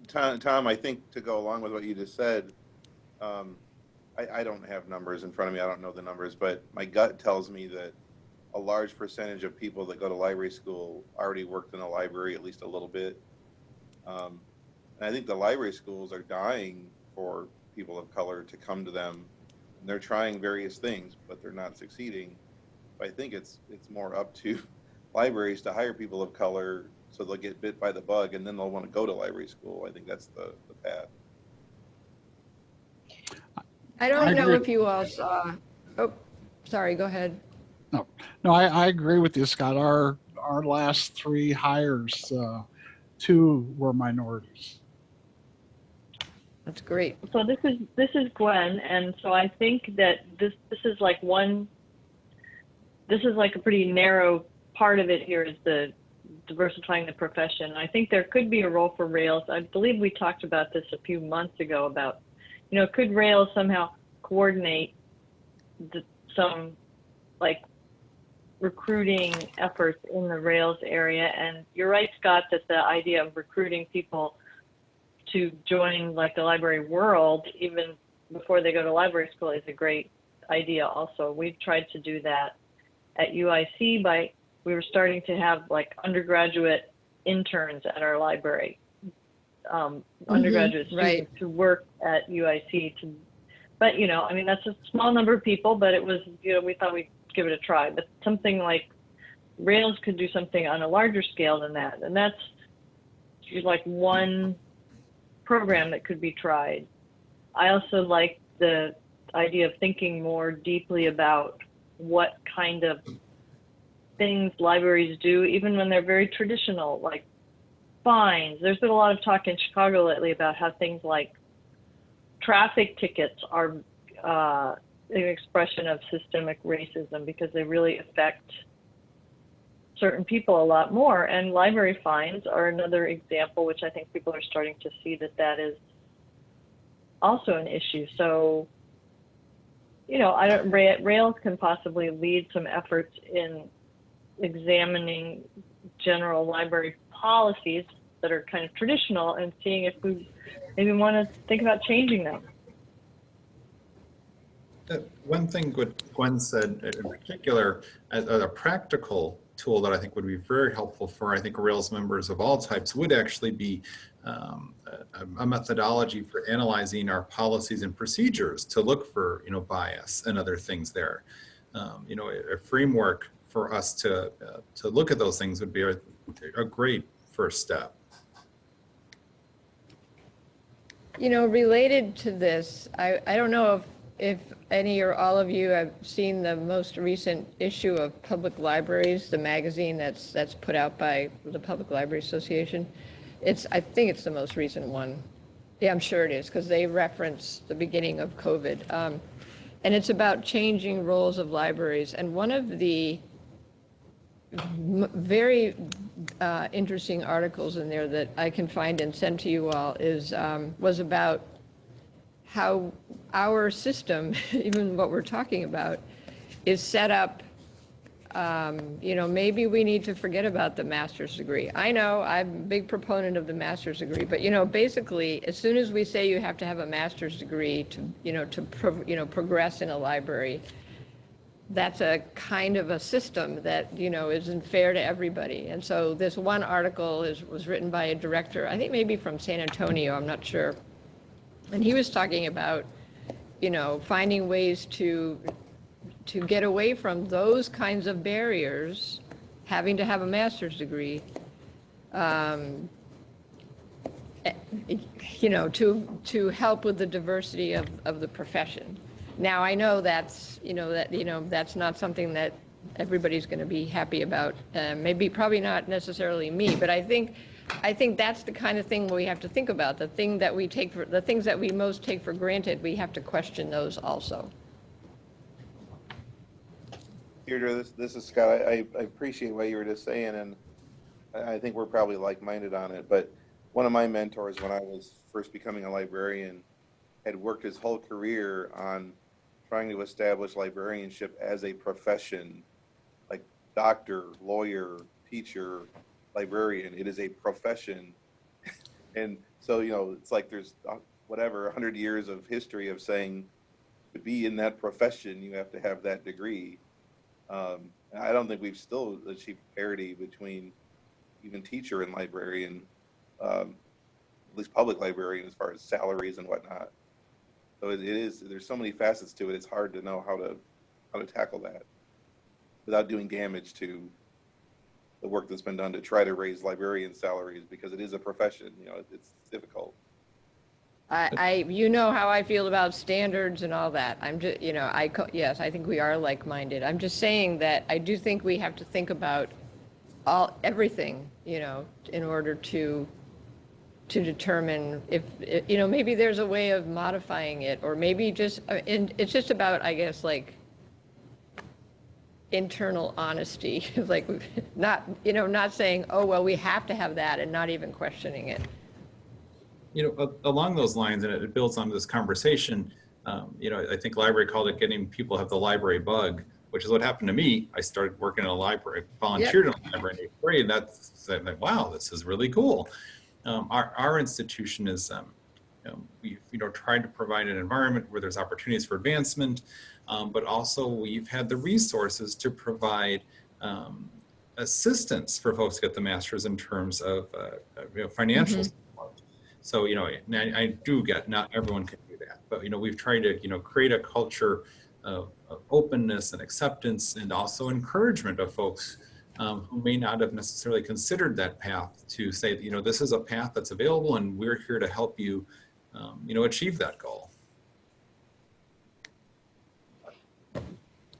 Tom, I think to go along with what you just said, I don't have numbers in front of me. I don't know the numbers, but my gut tells me that a large percentage of people that go to library school already worked in a library at least a little bit. And I think the library schools are dying for people of color to come to them. And they're trying various things, but they're not succeeding. But I think it's more up to libraries to hire people of color so they'll get bit by the bug and then they'll want to go to library school. I think that's the path. I don't know if you all saw, oh, sorry, go ahead. No, I agree with you, Scott. Our last three hires, two were minorities. That's great. So this is Gwen, and so I think that this is like a pretty narrow part of it here is the diversifying the profession. I think there could be a role for Rails. I believe we talked about this a few months ago about, could Rails somehow coordinate some like recruiting efforts in the Rails area? And you're right, Scott, that the idea of recruiting people to join like the library world even before they go to library school is a great idea also. We've tried to do that at UIC we were starting to have like undergraduate interns at our library, undergraduate students who work at UIC but that's a small number of people, but it was, we thought we'd give it a try. But something like Rails could do something on a larger scale than that. And that's like one program that could be tried. I also like the idea of thinking more deeply about what kind of things libraries do, even when they're very traditional, like fines. There's been a lot of talk in Chicago lately about how things like traffic tickets are an expression of systemic racism because they really affect certain people a lot more. And library fines are another example, which I think people are starting to see that is also an issue. So, Rails can possibly lead some efforts in examining general library policies that are kind of traditional and seeing if we maybe want to think about changing them. One thing Gwen said in particular, a practical tool that I think would be very helpful for, I think, Rails members of all types would actually be a methodology for analyzing our policies and procedures to look for, bias and other things there. A framework for us to look at those things would be a great first step. Related to this, I don't know if any or all of you have seen the most recent issue of Public Libraries, the magazine that's put out by the Public Library Association. I think it's the most recent one. Yeah, I'm sure it is, because they reference the beginning of COVID. And it's about changing roles of libraries. And one of the very interesting articles in there that I can find and send to you all was about how our system, even what we're talking about, is set up. Maybe we need to forget about the master's degree. I know I'm a big proponent of the master's degree, but basically, as soon as we say you have to have a master's degree to progress in a library, that's a kind of a system that isn't fair to everybody. And so this one article was written by a director, I think maybe from San Antonio, I'm not sure. And he was talking about, finding ways to get away from those kinds of barriers, having to have a master's degree, to help with the diversity of the profession. Now, I know that's not something that everybody's going to be happy about. Probably not necessarily me, but I think that's the kind of thing we have to think about. The things that we most take for granted, we have to question those also. Deirdre, this is Scott. I appreciate what you were just saying, and I think we're probably like-minded on it. But one of my mentors when I was first becoming a librarian had worked his whole career on trying to establish librarianship as a profession, like doctor, lawyer, teacher, librarian. It is a profession. And so, it's like there's 100 years of history of saying to be in that profession, you have to have that degree. I don't think we've still achieved parity between even teacher and librarian, at least public librarian, as far as salaries and whatnot. So there's so many facets to it. It's hard to know how to tackle that without doing damage to the work that's been done to try to raise librarian salaries, because it is a profession. It's difficult. You know how I feel about standards and all that. I'm just, yes, I think we are like-minded. I'm just saying that I do think we have to think about everything, in order to determine if, maybe there's a way of modifying it, or maybe just, and it's just about, I guess, like internal honesty, like not saying, oh, well, we have to have that, and not even questioning it. Along those lines, and it builds on this conversation, I think library called it getting people have the library bug, which is what happened to me. I started working in a library, volunteered in a library in 8th grade, and that's like, wow, this is really cool. Our institution is, we've tried to provide an environment where there's opportunities for advancement, but also we've had the resources to provide assistance for folks to get the master's in terms of financial support. So, I do get not everyone can do that, but, we've tried to, create a culture of openness and acceptance, and also encouragement of folks who may not have necessarily considered that path, to say, this is a path that's available, and we're here to help you, achieve that goal.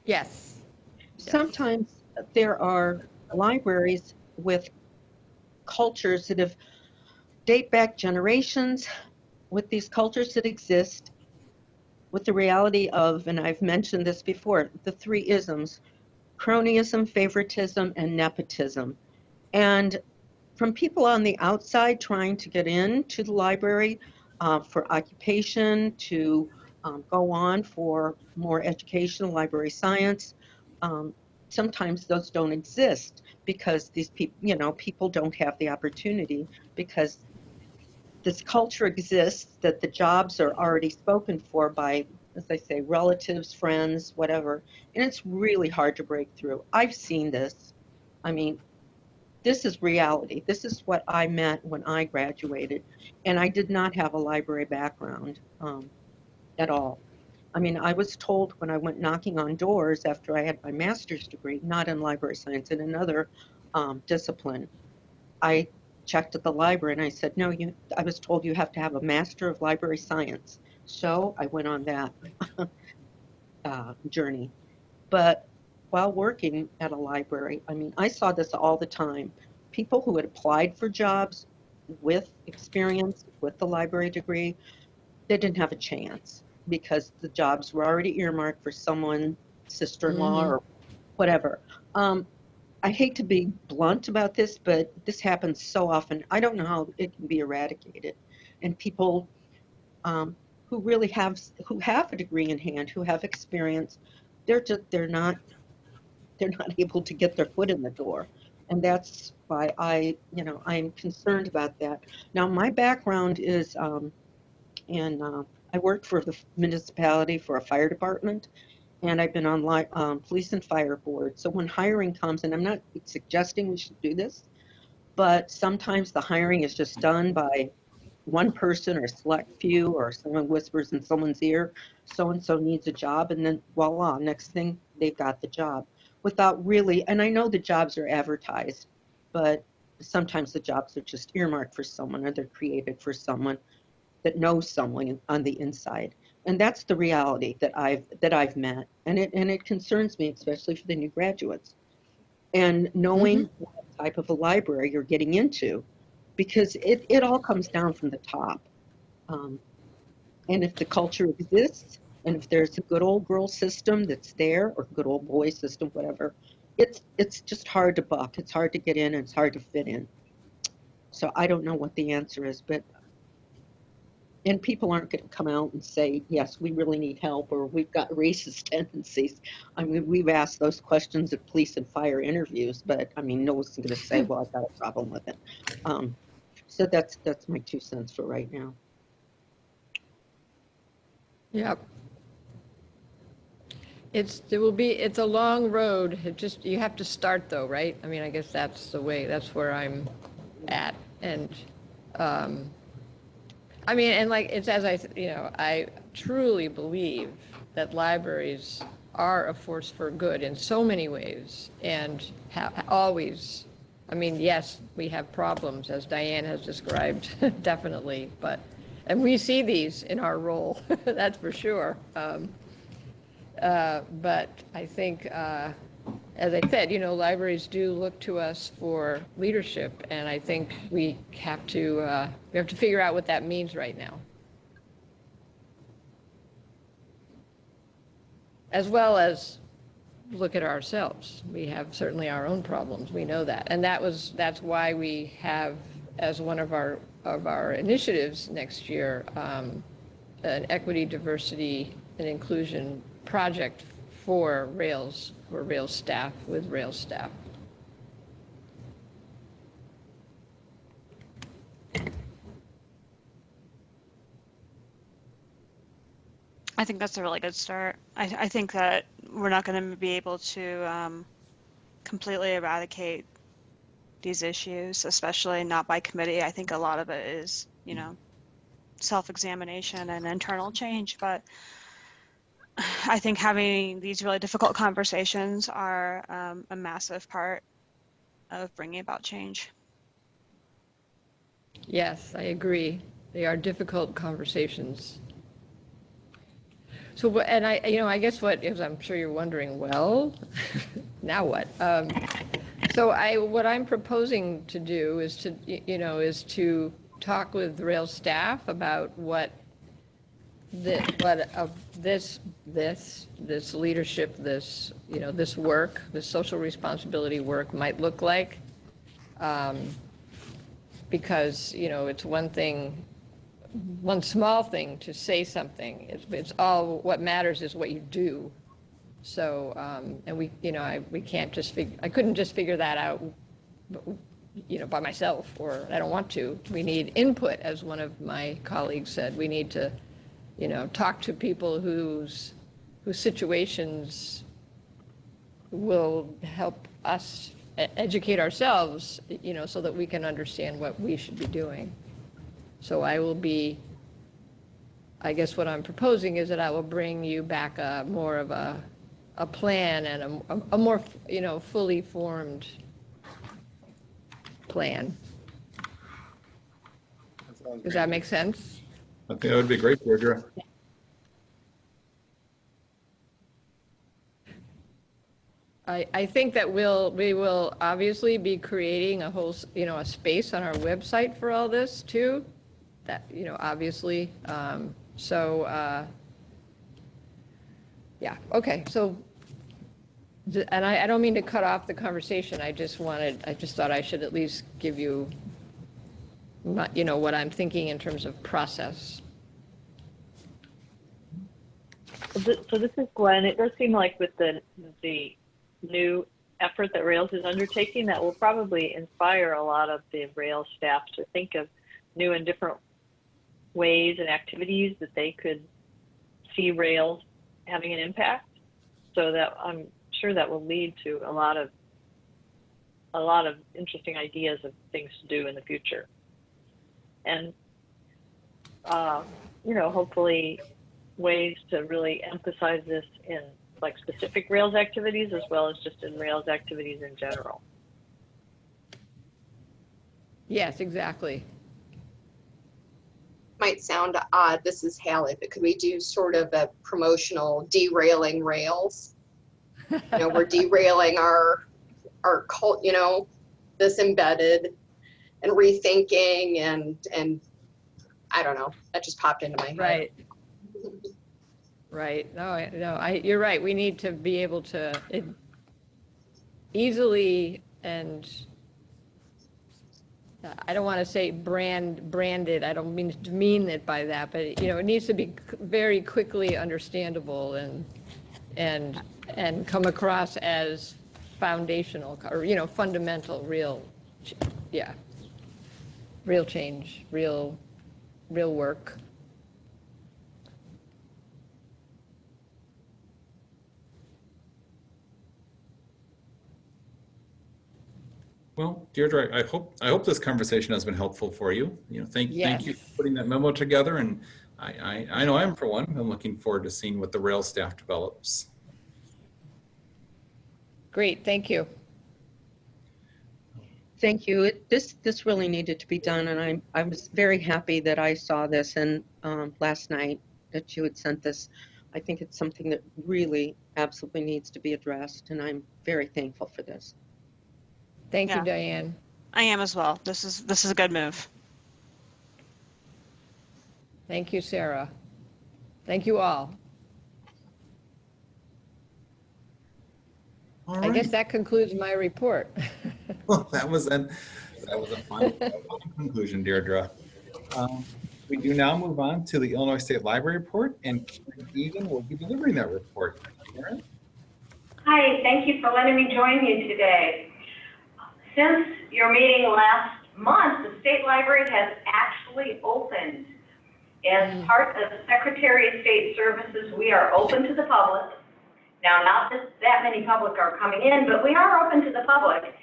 Yes. Sometimes there are libraries with cultures that have date back generations, with these cultures that exist. with the reality of, and I've mentioned this before, the 3 isms: cronyism, favoritism, and nepotism. And from people on the outside trying to get into the library for occupation, to go on for more educational library science, sometimes those don't exist because these people, people don't have the opportunity, because this culture exists that the jobs are already spoken for by, as I say, relatives, friends, whatever. And it's really hard to break through. I've seen this. I mean, this is reality. This is what I meant when I graduated. And I did not have a library background at all. I mean, I was told when I went knocking on doors after I had my master's degree, not in library science, in another discipline, I checked at the library and I said, no, I was told you have to have a Master of Library Science. So I went on that journey. But while working at a library, I mean, I saw this all the time. People who had applied for jobs with experience, with the library degree, they didn't have a chance because the jobs were already earmarked for someone, sister-in-law or whatever. I hate to be blunt about this, but this happens so often. I don't know how it can be eradicated. And people who really have a degree in hand, who have experience, they're not able to get their foot in the door. And that's why I'm concerned about that. Now, my background is I worked for the municipality for a fire department, and I've been on police and fire board. So when hiring comes, and I'm not suggesting we should do this, but sometimes the hiring is just done by one person or a select few, or someone whispers in someone's ear, so-and-so needs a job, and then voila, next thing they've got the job without really, and I know the jobs are advertised, but sometimes the jobs are just earmarked for someone, or they're created for someone that knows someone on the inside. And that's the reality that I've met. And it concerns me, especially for the new graduates. And knowing what type of a library you're getting into, because it all comes down from the top. And if the culture exists, and if there's a good old girl system that's there, or good old boy system, whatever, it's just hard to buck. It's hard to get in, and it's hard to fit in. So I don't know what the answer is, and people aren't going to come out and say, yes, we really need help, or we've got racist tendencies. I mean, we've asked those questions at police and fire interviews, but I mean, no one's going to say, well, I've got a problem with it. So that's my 2 cents for right now. Yep. It's a long road. You have to start though, right? I mean, I guess that's where I'm at. And, I mean, and like it's as I truly believe that libraries are a force for good in so many ways, and always. I mean, yes, we have problems, as Diane has described, definitely, and we see these in our role, that's for sure. But I think, as I said, libraries do look to us for leadership, and I think we have to figure out what that means right now, as well as look at ourselves. We have certainly our own problems. We know that, and that's why we have, as one of our initiatives next year, an equity, diversity, and inclusion project for Rails staff, with Rails staff. I think that's a really good start. I think that we're not going to be able to completely eradicate these issues, especially not by committee. I think a lot of it is, self-examination and internal change, but I think having these really difficult conversations are a massive part of bringing about change. Yes, I agree. They are difficult conversations. So, and I guess because I'm sure you're wondering, well, now what? So what I'm proposing to do is to talk with Rails staff about what this leadership, this, this work, this social responsibility work might look like. Because, it's one thing, one small thing to say something. It's all, what matters is what you do. So, and we can't just I couldn't just figure that out, by myself, or I don't want to. We need input, as one of my colleagues said. We need to, talk to people whose situations will help us educate ourselves, so that we can understand what we should be doing. So I guess what I'm proposing is that I will bring you back more of a plan and a more, fully formed plan. Does that make sense? I think that would be great, Deirdre. I think that we will obviously be creating a whole, a space on our website for all this too. That, obviously. Yeah, okay. So, and I don't mean to cut off the conversation. I just thought I should at least give you, what I'm thinking in terms of process. So this is Gwen. It does seem like with the new effort that Rails is undertaking, that will probably inspire a lot of the Rails staff to think of new and different ways and activities that they could see Rails having an impact. So that I'm sure that will lead to a lot of interesting ideas of things to do in the future. And hopefully ways to really emphasize this in like specific Rails activities as well as just in Rails activities in general. Yes, exactly. Might sound odd, this is Hallie, but could we do sort of a promotional derailing Rails? We're derailing our cult, this embedded and rethinking and I don't know, that just popped into my head. Right. Right. No, you're right. We need to be able to easily, and I don't want to say branded. I don't mean it by that, but it needs to be very quickly understandable and come across as foundational or fundamental, real change, real work. Well, Deirdre, I hope this conversation has been helpful for you. Thank you for putting that memo together, and I know I'm for one. I'm looking forward to seeing what the Rails staff develops. Great, thank you. Thank you. This really needed to be done, and I was very happy that I saw this and last night that you had sent this. I think it's something that really absolutely needs to be addressed, and I'm very thankful for this. Thank you, Diane. I am as well. This is a good move. Thank you, Sarah. Thank you all. All right. I guess that concludes my report. Well, that was a fun conclusion, Deirdre. We do now move on to the Illinois State Library report, and Karen Egan will be delivering that report. Karen? Hi, thank you for letting me join you today. Since your meeting last month, the State Library has actually opened. As part of the Secretary of State Services, we are open to the public. Now, not that many public are coming in, but we are open to the public.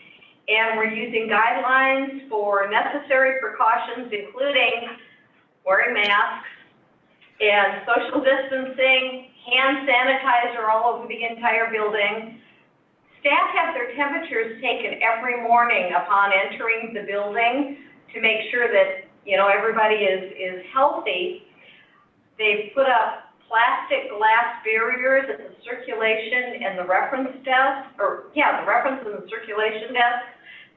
And we're using guidelines for necessary precautions, including wearing masks and social distancing, hand sanitizer all over the entire building. Staff have their temperatures taken every morning upon entering the building to make sure that, everybody is healthy. They've put up plastic glass barriers at the circulation and the reference desk, the reference and the circulation desk.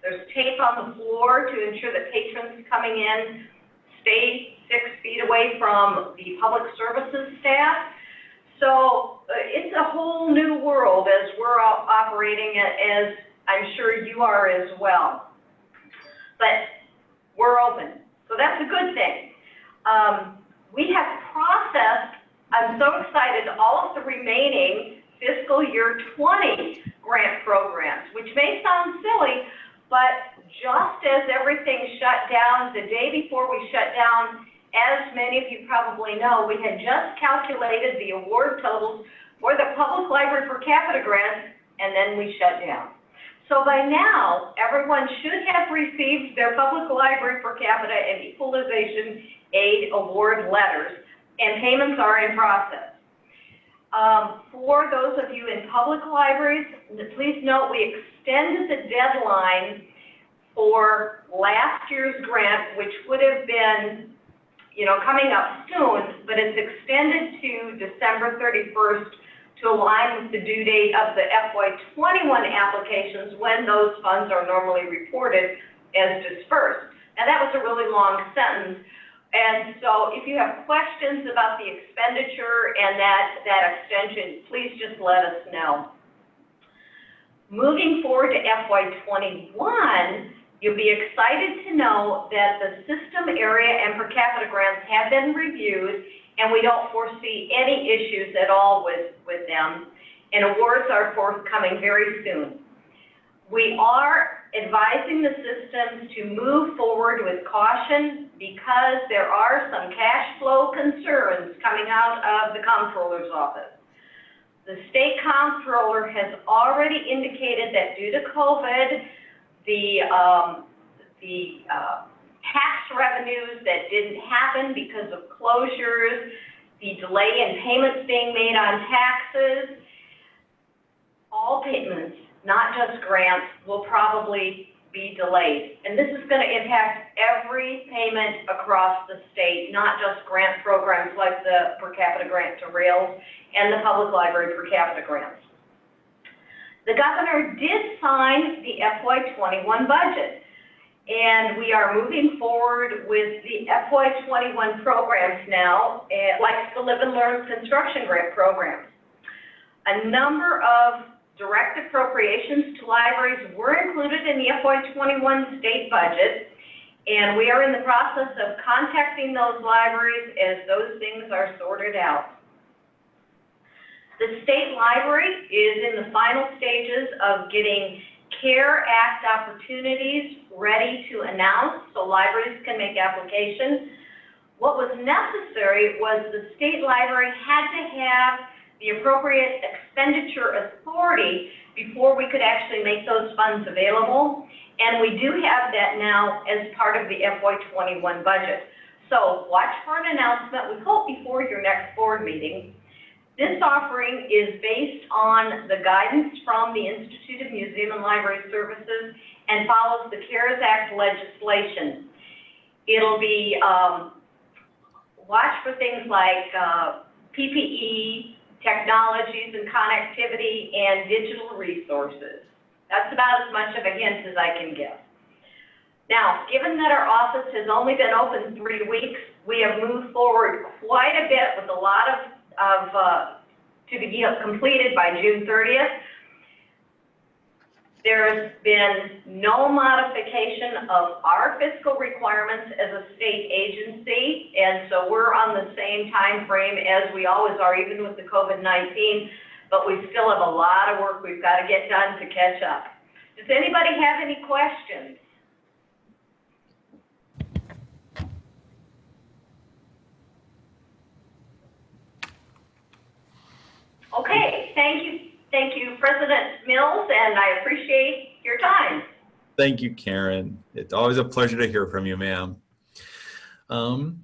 There's tape on the floor to ensure that patrons coming in stay 6 feet away from the public services staff. So it's a whole new world as we're operating, as I'm sure you are as well. But we're open, so that's a good thing. We have processed, I'm so excited, all of the remaining fiscal year 20 grant programs, which may sound silly, but just as everything shut down, the day before we shut down, as many of you probably know, we had just calculated the award totals for the public library per capita grants, and then we shut down. So by now, everyone should have received their public library per capita and equalization aid award letters, and payments are in process. For those of you in public libraries, please note we extended the deadline for last year's grant, which would have been, coming up soon, but it's extended to December 31st to align with the due date of the FY21 applications when those funds are normally reported as dispersed. And that was a really long sentence. And so if you have questions about the expenditure and that extension, please just let us know. Moving forward to FY21, you'll be excited to know that the system area and per capita grants have been reviewed, and we don't foresee any issues at all with them, and awards are forthcoming very soon. We are advising the systems to move forward with caution because there are some cash flow concerns coming out of the comptroller's office. The state comptroller has already indicated that due to COVID, the tax revenues that didn't happen because of closures, the delay in payments being made on taxes, all payments, not just grants, will probably be delayed. And this is going to impact every payment across the state, not just grant programs like the per capita grant to Rails and the public library per capita grants. The governor did sign the FY21 budget, and we are moving forward with the FY21 programs now, like the Live and Learn construction grant programs. A number of direct appropriations to libraries were included in the FY21 state budget, and we are in the process of contacting those libraries as those things are sorted out. The state library is in the final stages of getting CARE Act opportunities ready to announce so libraries can make applications. What was necessary was the state library had to have the appropriate expenditure authority before we could actually make those funds available. And we do have that now as part of the FY21 budget. So watch for an announcement, we hope before your next board meeting. This offering is based on the guidance from the Institute of Museum and Library Services and follows the CARES Act legislation. It'll be, watch for things like PPE, technologies and connectivity, and digital resources. That's about as much of a hint as I can give. Now, given that our office has only been open 3 weeks, we have moved forward quite a bit with a lot of to be completed by June 30th. There's been no modification of our fiscal requirements as a state agency, and so we're on the same time frame as we always are, even with the COVID-19, but we still have a lot of work we've got to get done to catch up. Does anybody have any questions? Okay, thank you, President Mills, and I appreciate your time. Thank you, Karen. It's always a pleasure to hear from you, ma'am.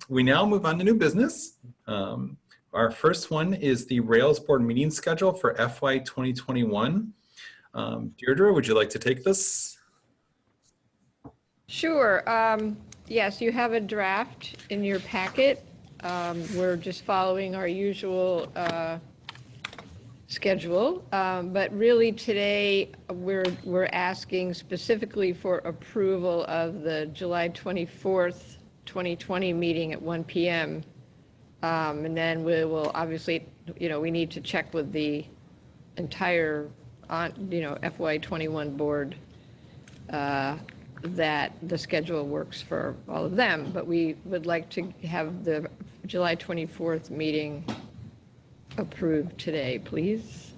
We now move on to new business. Our first one is the Rails board meeting schedule for FY 2021. Deirdre, would you like to take this? Sure. Yes, you have a draft in your packet. We're just following our usual schedule, but really today we're asking specifically for approval of the July 24th 2020 meeting at 1 p.m. And then we will obviously, we need to check with the entire, FY21 board that the schedule works for all of them. But we would like to have the July 24th meeting approved today, please.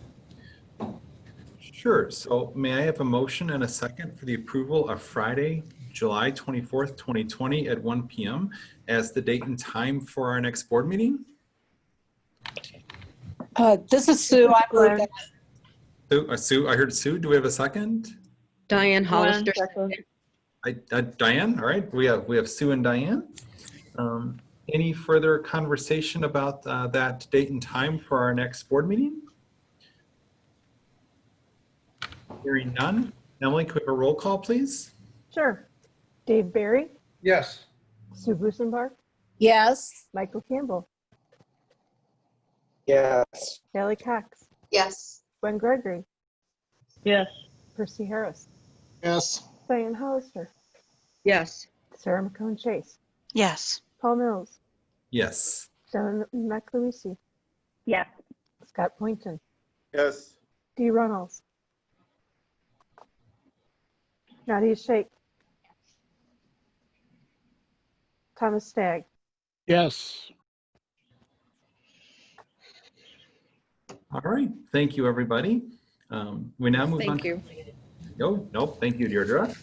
Sure. So may I have a motion and a second for the approval of Friday, July 24th, 2020 at 1 p.m. as the date and time for our next board meeting? This is Sue. I move that. Sue, I heard Sue. Do we have a second? Diane Hollister. Diane. All right. We have Sue and Diane. Any further conversation about that date and time for our next board meeting? Hearing none. Emily, could we have a roll call, please? Sure. Dave Barry, Yes. Sue Busenbark, Yes. Michael Campbell, Yes. Kelly Cox, Yes. Gwen Gregory, Yes. Percy Harris, Yes. Diane Hollister, Yes. Sarah McCone Chase, Yes. Paul Mills, Yes. Donna McLuisi, Yes. Scott Poynton, Yes. Dee Runnels, Nadia Sheikh, Thomas Stagg. Yes. All right. Thank you, everybody. We now move on. Thank you. Nope. Thank you, Deirdre.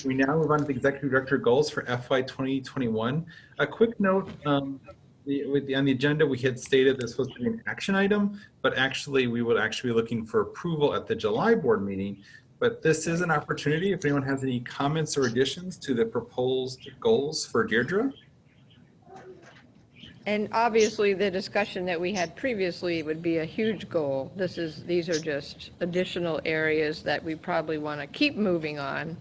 We now move on to the Executive Director goals for FY 2021. A quick note, on the agenda, we had stated this was an action item, but actually we would actually be looking for approval at the July board meeting. But this is an opportunity if anyone has any comments or additions to the proposed goals for Deirdre. And obviously, the discussion that we had previously would be a huge goal. These are just additional areas that we probably want to keep moving on.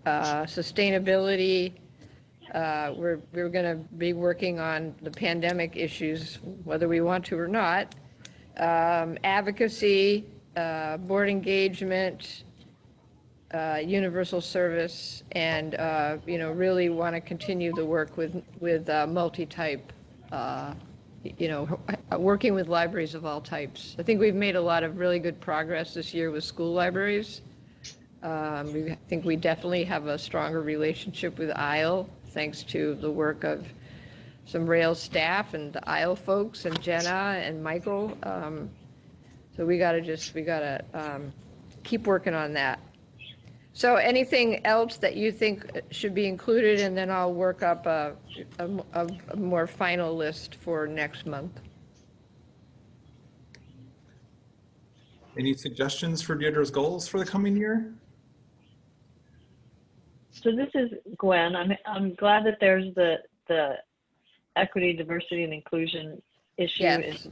Sustainability, we're going to be working on the pandemic issues, whether we want to or not. Advocacy, board engagement, universal service, and really want to continue the work with multi-type. Working with libraries of all types. I think we've made a lot of really good progress this year with school libraries. I think we definitely have a stronger relationship with ISLE, thanks to the work of some Rails staff and the ISLE folks and Jenna and Michael. So we gotta keep working on that. So anything else that you think should be included, and then I'll work up a more final list for next month. Any suggestions for Deirdre's goals for the coming year? So this is Gwen. I'm glad that there's the equity, diversity, and inclusion issue is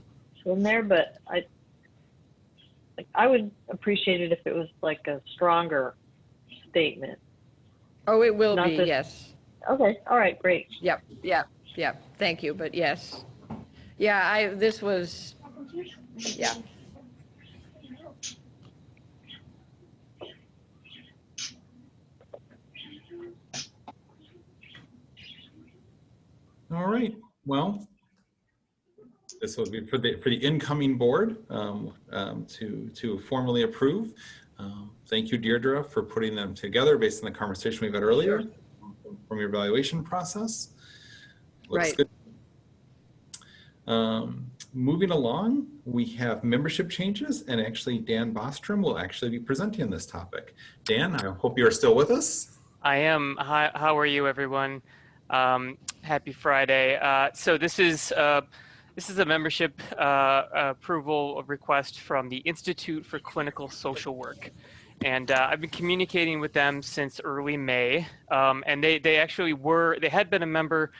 in there, but I would appreciate it if it was like a stronger statement. Oh, it will be, yes. Okay, all right, great. Yep, thank you, but yes. Yeah, this was, yeah. All right, well, this will be for the incoming board to formally approve. Thank you, Deirdre, for putting them together based on the conversation we've had earlier from your evaluation process. Looks good. Moving along, we have membership changes, and actually Dan Bostrom will actually be presenting this topic. Dan, I hope you are still with us. I am. Hi, how are you, everyone? Happy Friday. So this is a membership approval request from the Institute for Clinical Social Work. And I've been communicating with them since early May. And they had been a member.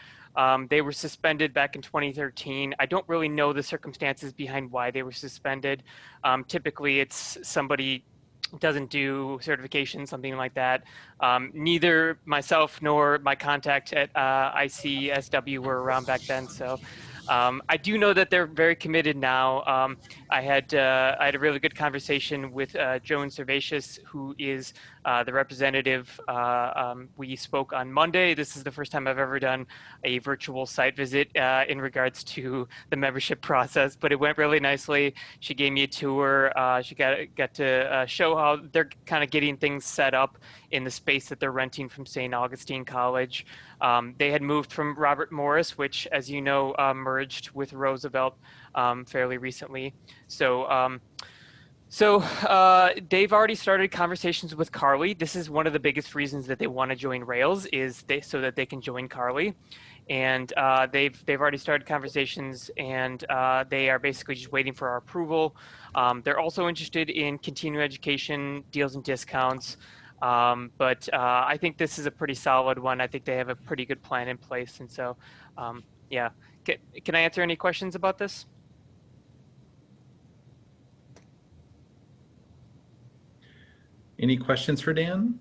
They were suspended back in 2013. I don't really know the circumstances behind why they were suspended. Typically, it's somebody doesn't do certification, something like that. Neither myself nor my contact at ICSW were around back then. So I do know that they're very committed now. I had a really good conversation with Joan Servatius, who is the representative, we spoke on Monday. This is the first time I've ever done a virtual site visit in regards to the membership process, but it went really nicely. She gave me a tour. She got to show how they're kind of getting things set up in the space that they're renting from St. Augustine College. They had moved from Robert Morris, which, as you know, merged with Roosevelt fairly recently. So they've already started conversations with Carly. This is one of the biggest reasons that they want to join Rails is so that they can join Carly. And they've already started conversations, and they are basically just waiting for our approval. They're also interested in continuing education deals and discounts. But I think this is a pretty solid one. I think they have a pretty good plan in place. And so, yeah. Can I answer any questions about this? Any questions for Dan?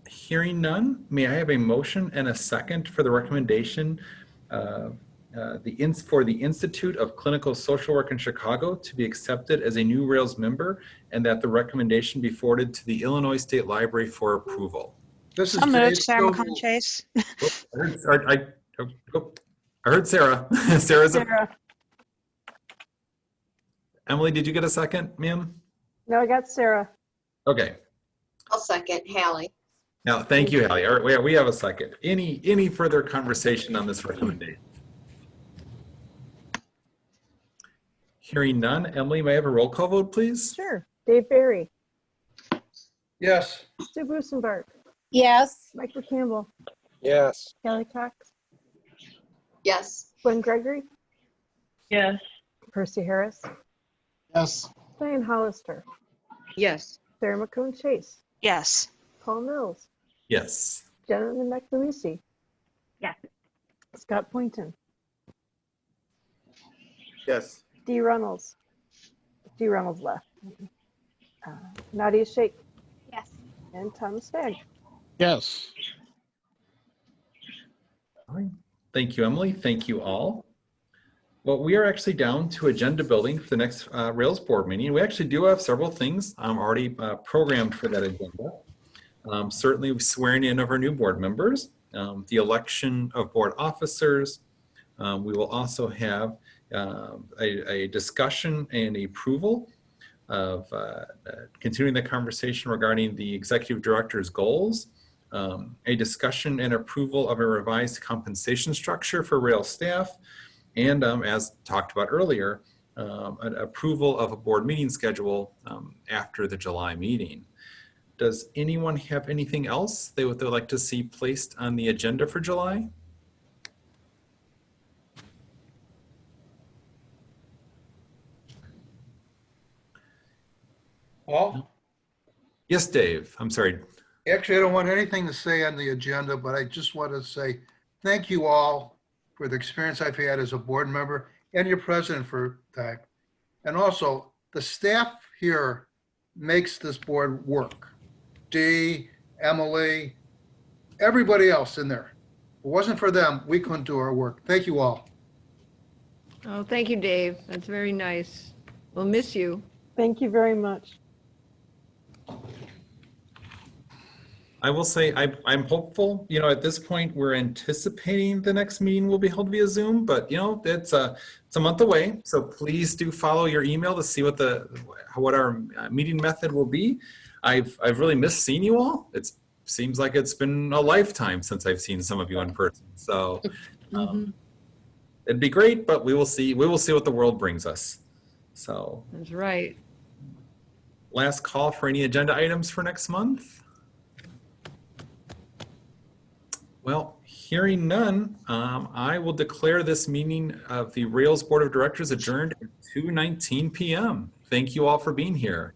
Hearing none, may I have a motion and a second for the recommendation for the Institute of Clinical Social Work in Chicago to be accepted as a new Rails member, and that the recommendation be forwarded to the Illinois State Library for approval? This is Dave. Sarah McCone-Chase. I heard Sarah. Sarah's Sarah. Emily, did you get a second, ma'am? No, I got Sarah. Okay. I'll second. Hallie. Now, thank you, Hallie. All right, we have a second. Any further conversation on this recommendation? Hearing none. Emily, may I have a roll call vote, please? Sure. Dave Barry. Yes. Sue Busenbark. Yes. Michael Campbell. Yes. Kelly Cox. Yes. Gwen Gregory. Yes. Percy Harris. Yes. Diane Hollister. Yes. Sarah McCone-Chase. Yes. Paul Mills. Yes. Jenna McLuisi. Yes. Scott Poynton. Yes. Dee Reynolds. Dee Reynolds left. Nadia Sheikh. Yes. And Thomas Stagg. Yes. All right. Thank you, Emily. Thank you all. Well, we are actually down to agenda building for the next Rails board meeting. We actually do have several things already programmed for that agenda. Certainly swearing in of our new board members, the election of board officers. We will also have a discussion and approval of continuing the conversation regarding the executive director's goals, a discussion and approval of a revised compensation structure for Rails staff, and as talked about earlier, an approval of a board meeting schedule after the July meeting. Does anyone have anything else they would like to see placed on the agenda for July? Paul? Yes, Dave. I'm sorry. Actually, I don't want anything to say on the agenda, but I just want to say thank you all for the experience I've had as a board member and your president for that. And also, the staff here makes this board work. Dee, Emily, everybody else in there. If it wasn't for them, we couldn't do our work. Thank you all. Oh, thank you, Dave. That's very nice. We'll miss you. Thank you very much. I will say I'm hopeful. You know, at this point, we're anticipating the next meeting will be held via Zoom, but you know, it's a month away. So please do follow your email to see what our meeting method will be. I've really missed seeing you all. It seems like it's been a lifetime since I've seen some of you in person. So it'd be great, but we will see. We will see what the world brings us. So that's right. Last call for any agenda items for next month. Well, hearing none, I will declare this meeting of the Rails Board of Directors adjourned at 2:19 p.m. Thank you all for being here.